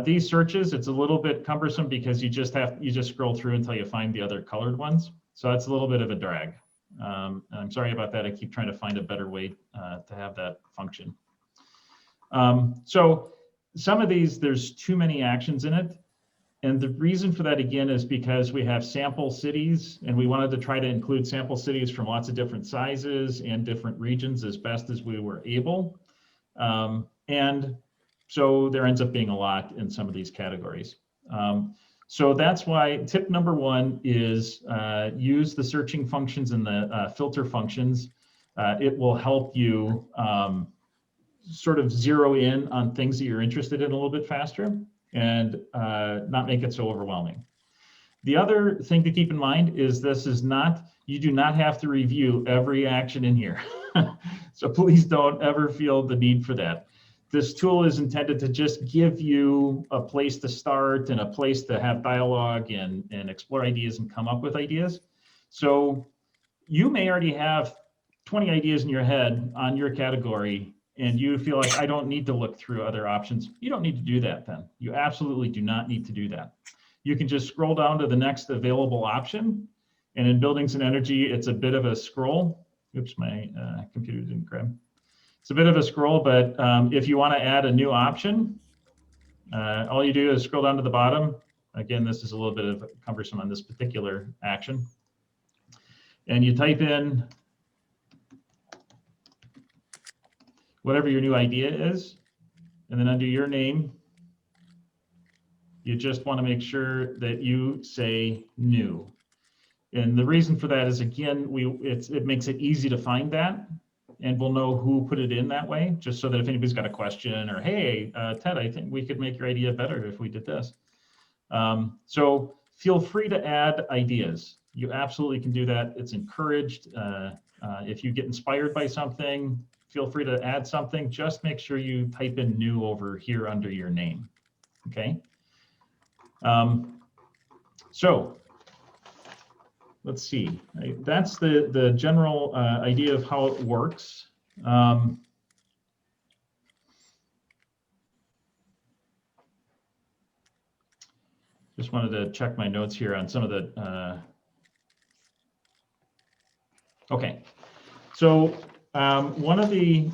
these searches, it's a little bit cumbersome because you just scroll through until you find the other colored ones. So that's a little bit of a drag. I'm sorry about that. I keep trying to find a better way to have that function. So some of these, there's too many actions in it. And the reason for that, again, is because we have sample cities, and we wanted to try to include sample cities from lots of different sizes and different regions as best as we were able. And so there ends up being a lot in some of these categories. So that's why tip number one is use the searching functions and the filter functions. It will help you sort of zero in on things that you're interested in a little bit faster and not make it so overwhelming. The other thing to keep in mind is this is not, you do not have to review every action in here. So please don't ever feel the need for that. This tool is intended to just give you a place to start and a place to have dialogue and explore ideas and come up with ideas. So you may already have 20 ideas in your head on your category, and you feel like, I don't need to look through other options. You don't need to do that then. You absolutely do not need to do that. You can just scroll down to the next available option. And in buildings and energy, it's a bit of a scroll. Oops, my computer didn't grab. It's a bit of a scroll, but if you want to add a new option, all you do is scroll down to the bottom. Again, this is a little bit of cumbersome on this particular action. And you type in whatever your new idea is, and then under your name, you just want to make sure that you say new. And the reason for that is, again, it makes it easy to find that, and we'll know who put it in that way, just so that if anybody's got a question or, hey, Ted, I think we could make your idea better if we did this. So feel free to add ideas. You absolutely can do that. It's encouraged. If you get inspired by something, feel free to add something. Just make sure you type in new over here under your name, okay? So let's see. That's the general idea of how it works. Just wanted to check my notes here on some of the, okay. So one of the,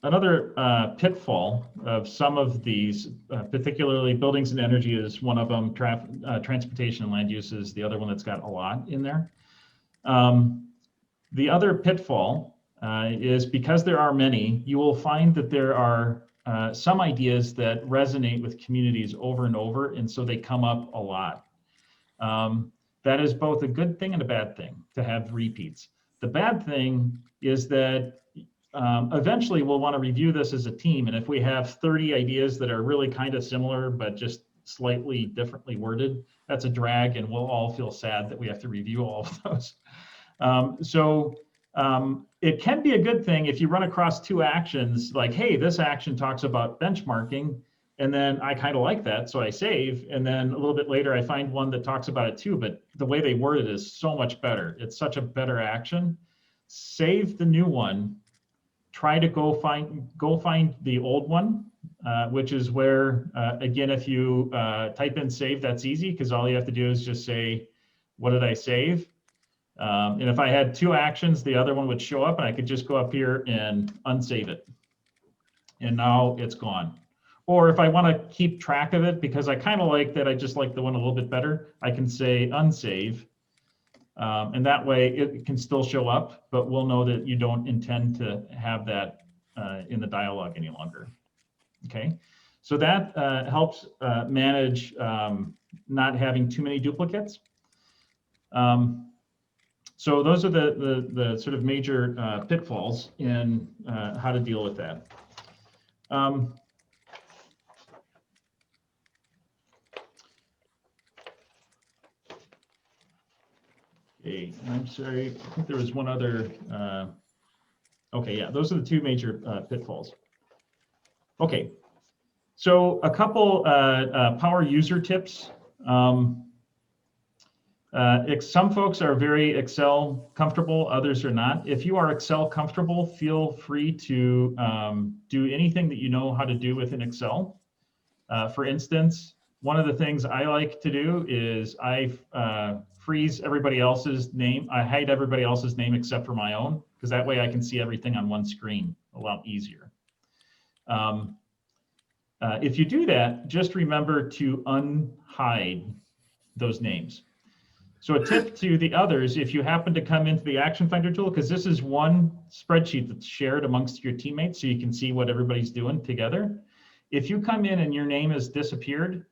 Another pitfall of some of these, particularly buildings and energy is one of them, transportation and land use is the other one that's got a lot in there. The other pitfall is because there are many, you will find that there are some ideas that resonate with communities over and over, and so they come up a lot. That is both a good thing and a bad thing to have repeats. The bad thing is that eventually we'll want to review this as a team, and if we have 30 ideas that are really kind of similar but just slightly differently worded, that's a drag, and we'll all feel sad that we have to review all of those. It can be a good thing if you run across two actions, like, hey, this action talks about benchmarking, and then I kind of like that, so I save, and then a little bit later I find one that talks about it too, but the way they word it is so much better. It's such a better action. Save the new one. Try to go find the old one, which is where, again, if you type in save, that's easy because all you have to do is just say, what did I save? And if I had two actions, the other one would show up and I could just go up here and unsave it. And now it's gone. Or if I want to keep track of it, because I kind of like that, I just like the one a little bit better, I can say unsave. And that way it can still show up, but we'll know that you don't intend to have that in the dialogue any longer. Okay, so that helps manage not having too many duplicates. So those are the sort of major pitfalls in how to deal with that. Okay, I'm sorry, I think there was one other, okay, yeah, those are the two major pitfalls. Okay, so a couple power user tips. Some folks are very Excel comfortable, others are not. If you are Excel comfortable, feel free to do anything that you know how to do within Excel. For instance, one of the things I like to do is I freeze everybody else's name. I hide everybody else's name except for my own, because that way I can see everything on one screen a lot easier. If you do that, just remember to unhide those names. So a tip to the others, if you happen to come into the Action Finder tool, because this is one spreadsheet that's shared amongst your teammates, so you can see what everybody's doing together. If you come in and your name has disappeared,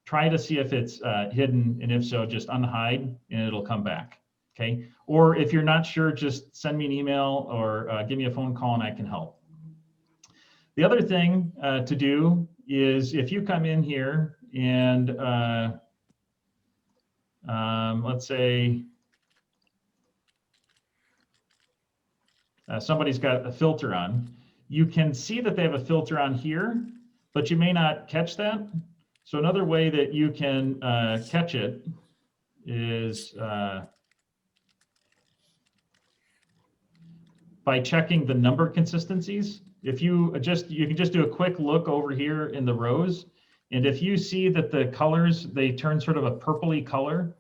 try to see if it's hidden, and if so, just unhide and it'll come back, okay? Or if you're not sure, just send me an email or give me a phone call and I can help. The other thing to do is if you come in here and let's say somebody's got a filter on, you can see that they have a filter on here, but you may not catch that. So another way that you can catch it is by checking the number consistencies. If you can just do a quick look over here in the rows, and if you see that the colors, they turn sort of a purpley color,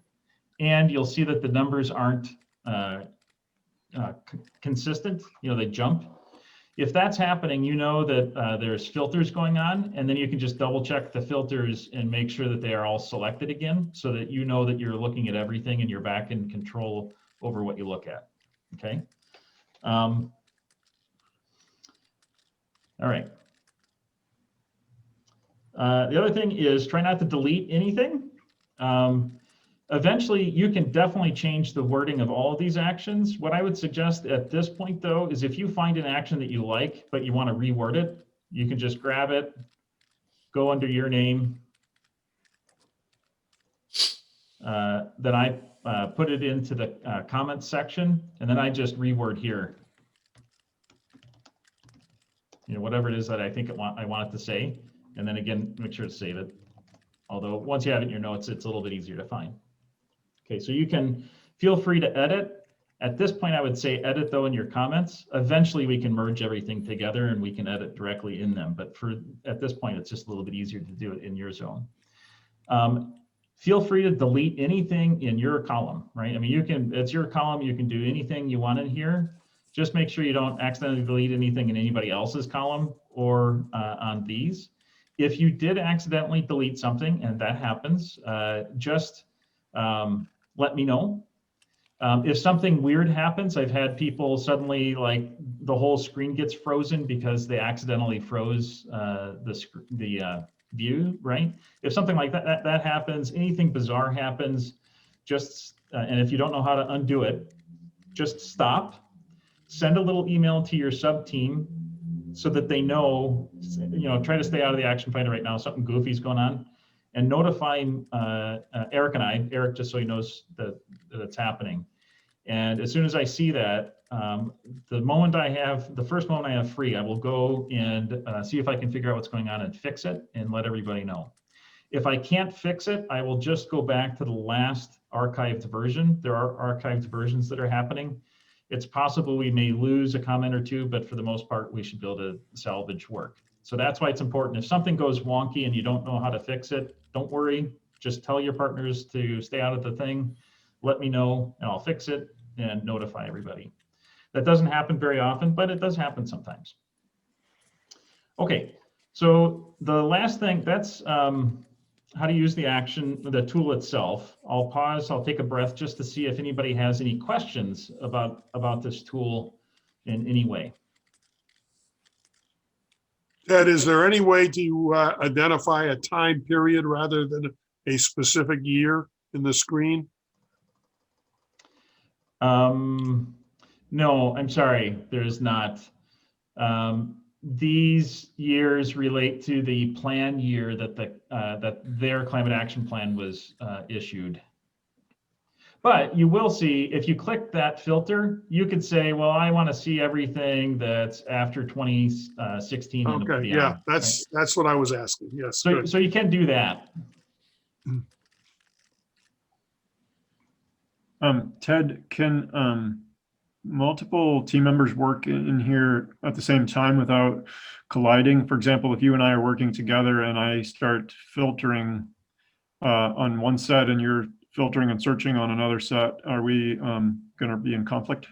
and you'll see that the numbers aren't consistent, they jump. If that's happening, you know that there's filters going on, and then you can just double check the filters and make sure that they are all selected again, so that you know that you're looking at everything and you're back in control over what you look at, okay? All right. The other thing is try not to delete anything. Eventually, you can definitely change the wording of all of these actions. What I would suggest at this point, though, is if you find an action that you like, but you want to reword it, you can just grab it, go under your name. Then I put it into the comments section, and then I just reword here. Whatever it is that I think I want it to say. And then again, make sure to save it. Although once you have it in your notes, it's a little bit easier to find. Okay, so you can feel free to edit. At this point, I would say edit though in your comments. Eventually we can merge everything together and we can edit directly in them. But at this point, it's just a little bit easier to do it in your zone. Feel free to delete anything in your column, right? I mean, it's your column, you can do anything you want in here. just make sure you don't accidentally delete anything in anybody else's column or on these. If you did accidentally delete something, and that happens, just let me know. If something weird happens, I've had people suddenly, like, the whole screen gets frozen because they accidentally froze the view, right? If something like that happens, anything bizarre happens, just, and if you don't know how to undo it, just stop, send a little email to your sub team so that they know, try to stay out of the Action Finder right now, something goofy is going on, and notify Eric and I, Eric, just so he knows that it's happening. And as soon as I see that, the first moment I have free, I will go and see if I can figure out what's going on and fix it and let everybody know. If I can't fix it, I will just go back to the last archived version. There are archived versions that are happening. It's possible we may lose a comment or two, but for the most part, we should be able to salvage work. So that's why it's important. If something goes wonky and you don't know how to fix it, don't worry. Just tell your partners to stay out of the thing. Let me know and I'll fix it and notify everybody. That doesn't happen very often, but it does happen sometimes. Okay, so the last thing, that's how to use the tool itself. I'll pause, I'll take a breath just to see if anybody has any questions about this tool in any way. Ted, is there any way to identify a time period rather than a specific year in the screen? No, I'm sorry, there's not. These years relate to the plan year that that their climate action plan was issued. But you will see, if you click that filter, you could say, well, I want to see everything that's after 2016 and Okay, beyond. yeah, Right? that's what I was asking. Yes. So, good. so you can do that. Ted, can multiple team members work in here at the same time without colliding? For example, if you and I are working together and I start filtering on one set and you're filtering and searching on another set, are we going to be in conflict?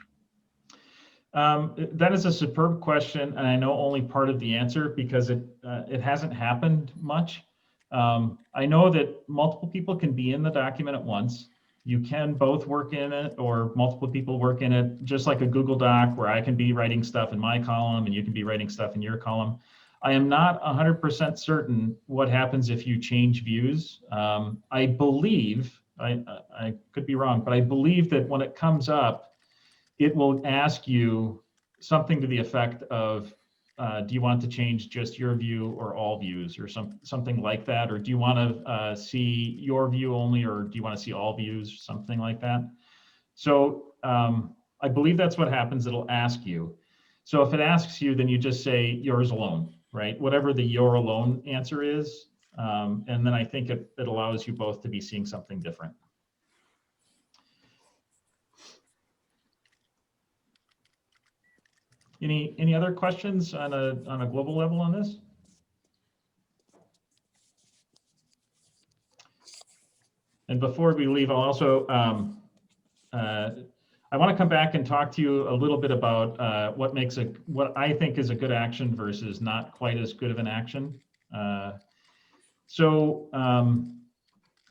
That is a superb question, and I know only part of the answer because it hasn't happened much. I know that multiple people can be in the document at once. You can both work in it, or multiple people work in it, just like a Google Doc where I can be writing stuff in my column and you can be writing stuff in your column. I am not 100% certain what happens if you change views. I believe, I could be wrong, but I believe that when it comes up, it will ask you something to the effect of, do you want to change just your view or all views, or something like that? Or do you want to see your view only, or do you want to see all views, something like that? So I believe that's what happens. It'll ask you. So if it asks you, then you just say yours alone, right? Whatever the your alone answer is. And then I think it allows you both to be seeing something different. Any other questions on a global level on this? And before we leave, I'll also I want to come back and talk to you a little bit about what I think is a good action versus not quite as good of an action. I'm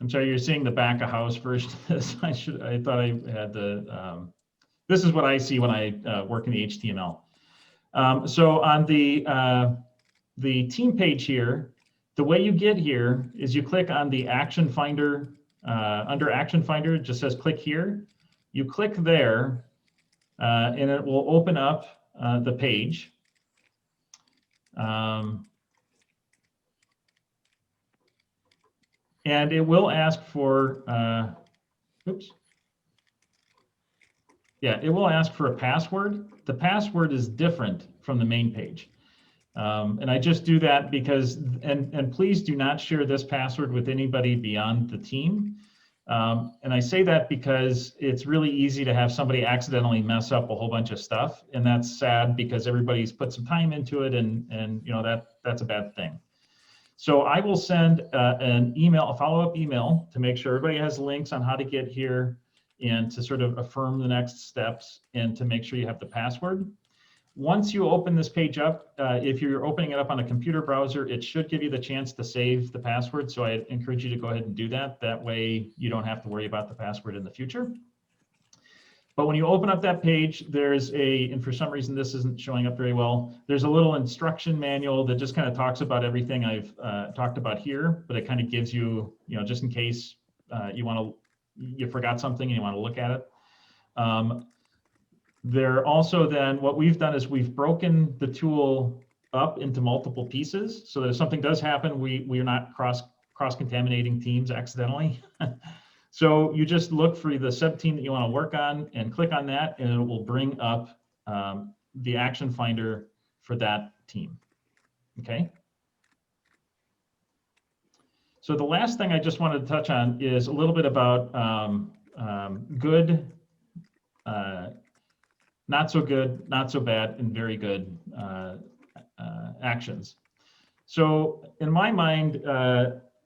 sorry, you're seeing the back of house version of this. I thought I had this is what I see when I work in the HTML. So on the team page here, the way you get here is you click on the Action Finder, under Action Finder, it just says click here. You click there, and it will open up the page. And it will ask for, oops. Yeah, it will ask for a password. The password is different from the main page. And I just do that because, and please do not share this password with anybody beyond the team. And I say that because it's really easy to have somebody accidentally mess up a whole bunch of stuff. And that's sad because everybody's put some time into it, and you know, that's a bad thing. So I will send an email, a follow-up email, to make sure everybody has links on how to get here. and to sort of affirm the next steps and to make sure you have the password. Once you open this page up, if you're opening it up on a computer browser, it should give you the chance to save the password. So I encourage you to go ahead and do that. That way you don't have to worry about the password in the future. But when you open up that page, there's and for some reason this isn't showing up very well, there's a little instruction manual that just kind of talks about everything I've talked about here, but it kind of gives you, just in case you forgot something and you want to look at it. There also then, what we've done is we've broken the tool up into multiple pieces, so that if something does happen, we're not cross-contaminating teams accidentally. So you just look for the sub-team that you want to work on and click on that, and it will bring up the action finder for that team. Okay. So the last thing I just wanted to touch on is a little bit about good, not so good, not so bad, and very good actions. So in my mind,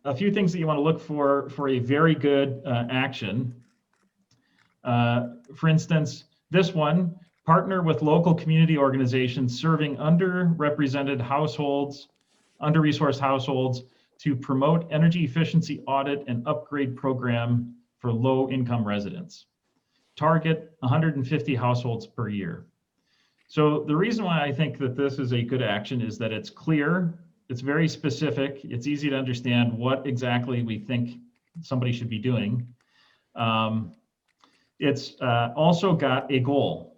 a few things that you want to look for a very good action. For instance, this one, partner with local community organizations serving underrepresented households, under-resourced households to promote energy efficiency audit and upgrade program for low-income residents. Target 150 households per year. So the reason why I think that this is a good action is that it's clear, it's very specific, it's easy to understand what exactly we think somebody should be doing. It's also got a goal.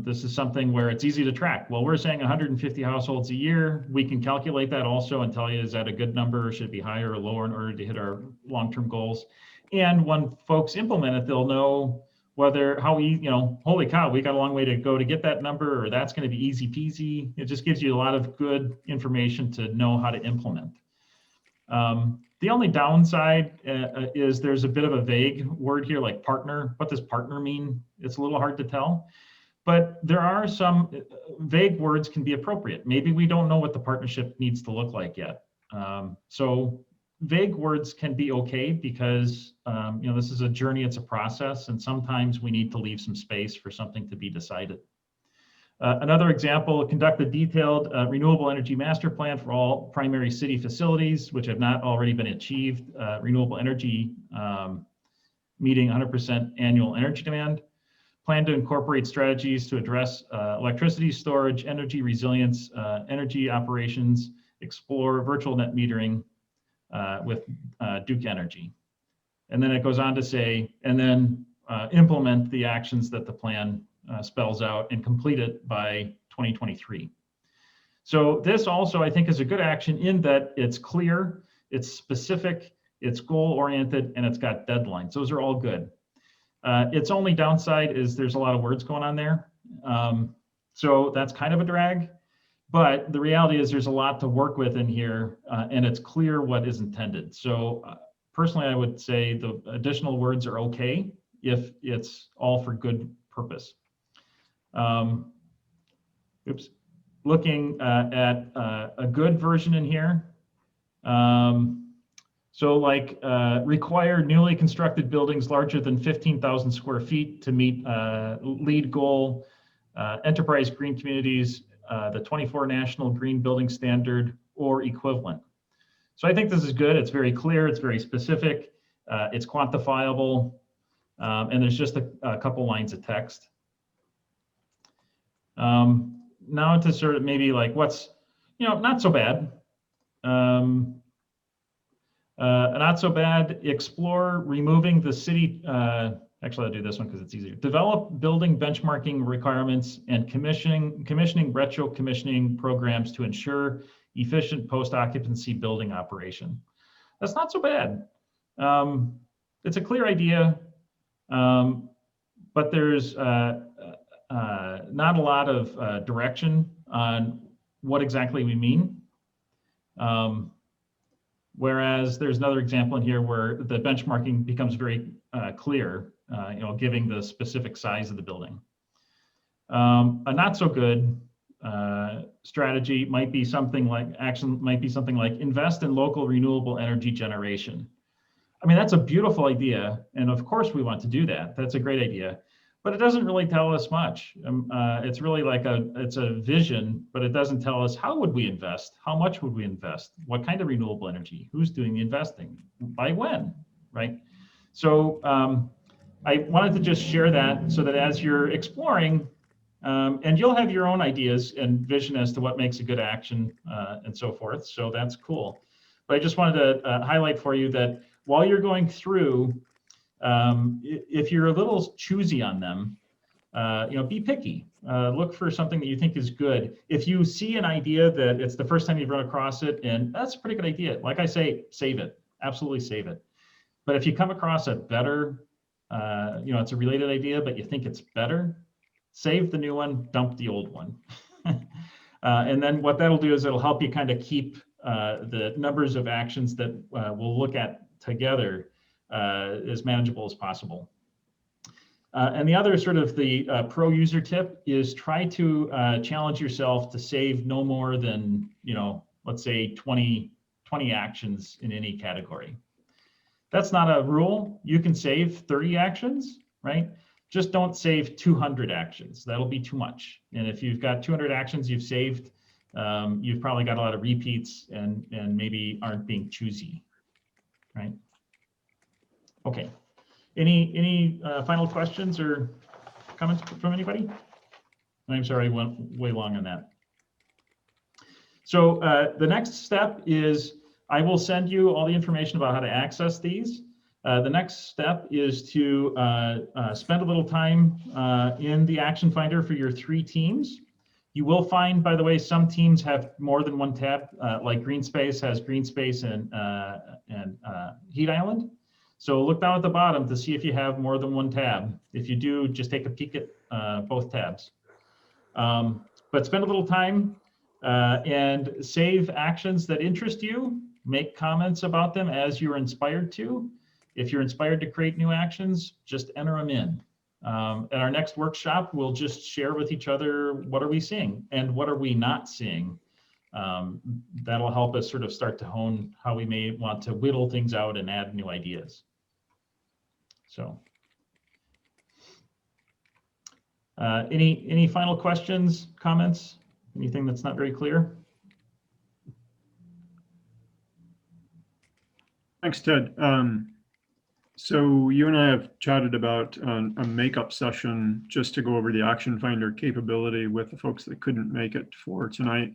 This is something where it's easy to track. Well, we're saying 150 households a year. We can calculate that also and tell you, is that a good number, or should it be higher or lower in order to hit our long-term goals? And when folks implement it, they'll know whether, holy cow, we got a long way to go to get that number, or that's going to be easy peasy. It just gives you a lot of good information to know how to implement. The only downside is there's a bit of a vague word here, like partner. What does partner mean? It's a little hard to tell. But there are some vague words can be appropriate. Maybe we don't know what the partnership needs to look like yet. So vague words can be okay because this is a journey, it's a process, and sometimes we need to leave some space for something to be decided. Another example, conduct a detailed renewable energy master plan for all primary city facilities, which have not already been achieved. Renewable energy meeting 100% annual energy demand. Plan to incorporate strategies to address electricity storage, energy resilience, energy operations, explore virtual net metering with Duke Energy. And then it goes on to say, and then implement the actions that the plan spells out and complete it by 2023. So this also, I think, is a good action in that it's clear, it's specific, it's goal-oriented, and it's got deadlines. Those are all good. Its only downside is there's a lot of words going on there. So that's kind of a drag. But the reality is there's a lot to work with in here, and it's clear what is intended. So personally, I would say the additional words are okay if it's all for good purpose. Looking at a good version in here. So like require newly constructed buildings larger than 15,000 square feet to meet LEED goal, enterprise green communities, the 24 National Green Building Standard or equivalent. So I think this is good. It's very clear, it's very specific, it's quantifiable, and there's just a couple lines of text. Now to sort of maybe like what's, not so bad. Not so bad, explore removing the city, actually I'll do this one because it's easier. Develop building benchmarking requirements and commissioning retro commissioning programs to ensure efficient post-occupancy building operation. That's not so bad. It's a clear idea, but there's not a lot of direction on what exactly we mean. Whereas there's another example in here where the benchmarking becomes very clear, giving the specific size of the building. A not so good strategy might be something like invest in local renewable energy generation. I mean, that's a beautiful idea. And of course we want to do that. That's a great idea, but it doesn't really tell us much. It's really like it's a vision, but it doesn't tell us how would we invest? How much would we invest? What kind of renewable energy? Who's doing the investing? By when, right? So I wanted to just share that so that as you're exploring, and you'll have your own ideas and vision as to what makes a good action and so forth. So that's cool. But I just wanted to highlight for you that while you're going through, if you're a little choosy on them, be picky. Look for something that you think is good. If you see an idea that it's the first time you've run across it, and that's a pretty good idea, like I say, save it. Absolutely save it. But if you come across a better, it's a related idea, but you think it's better, save the new one, dump the old one. And then what that'll do is it'll help you kind of keep the numbers of actions that we'll look at together as manageable as possible. And the other sort of the pro user tip is try to challenge yourself to save no more than, let's say 20 actions in any category. That's not a rule. You can save 30 actions, right? Just don't save 200 actions. That'll be too much. And if you've got 200 actions you've saved, you've probably got a lot of repeats and maybe aren't being choosy, right? Okay. Any final questions or comments from anybody? I'm sorry, I went way long on that. So the next step is I will send you all the information about how to access these. The next step is to spend a little time in the Action Finder for your 3 teams. You will find, by the way, some teams have more than one tab, like Green Space has Green Space and Heat Island. So look down at the bottom to see if you have more than one tab. If you do, just take a peek at both tabs. But spend a little time and save actions that interest you. Make comments about them as you're inspired to. If you're inspired to create new actions, just enter them in. At our next workshop, we'll just share with each other what are we seeing and what are we not seeing. That'll help us sort of start to hone how we may want to whittle things out and add new ideas. So, any final questions, comments, anything that's not very clear? Thanks, Ted. So you and I have chatted about a makeup session just to go over the Action Finder capability with the folks that couldn't make it for tonight.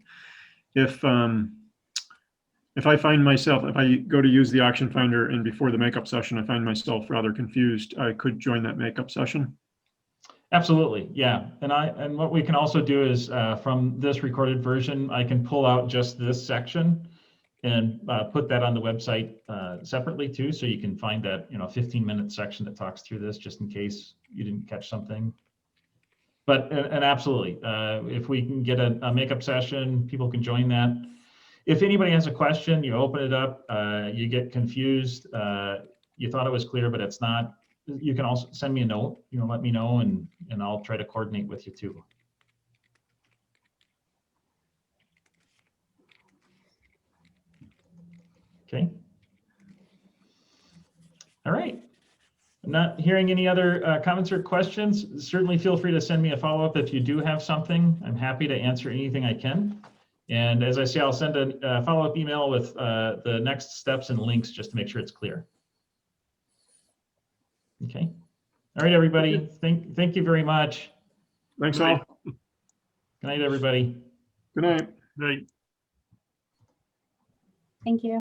If I find myself, if I go to use the Action Finder and before the makeup session, I find myself rather confused, I could join that makeup session. Absolutely, yeah. And what we can also do is from this recorded version, I can pull out just this section and put that on the website separately too, so you can find that 15-minute section that talks through this, just in case you didn't catch something. But and absolutely, if we can get a makeup session, people can join that. If anybody has a question, you open it up, you get confused, you thought it was clear, but it's not. You can also send me a note, let me know, and I'll try to coordinate with you too. Okay. All right. I'm not hearing any other comments or questions. Certainly feel free to send me a follow-up if you do have something. I'm happy to answer anything I can. And as I say, I'll send a follow-up email with the next steps and links just to make sure it's clear. Okay. All right, everybody. Thank you very much. Thanks all. Good night, everybody. Good night. Right. Thank you.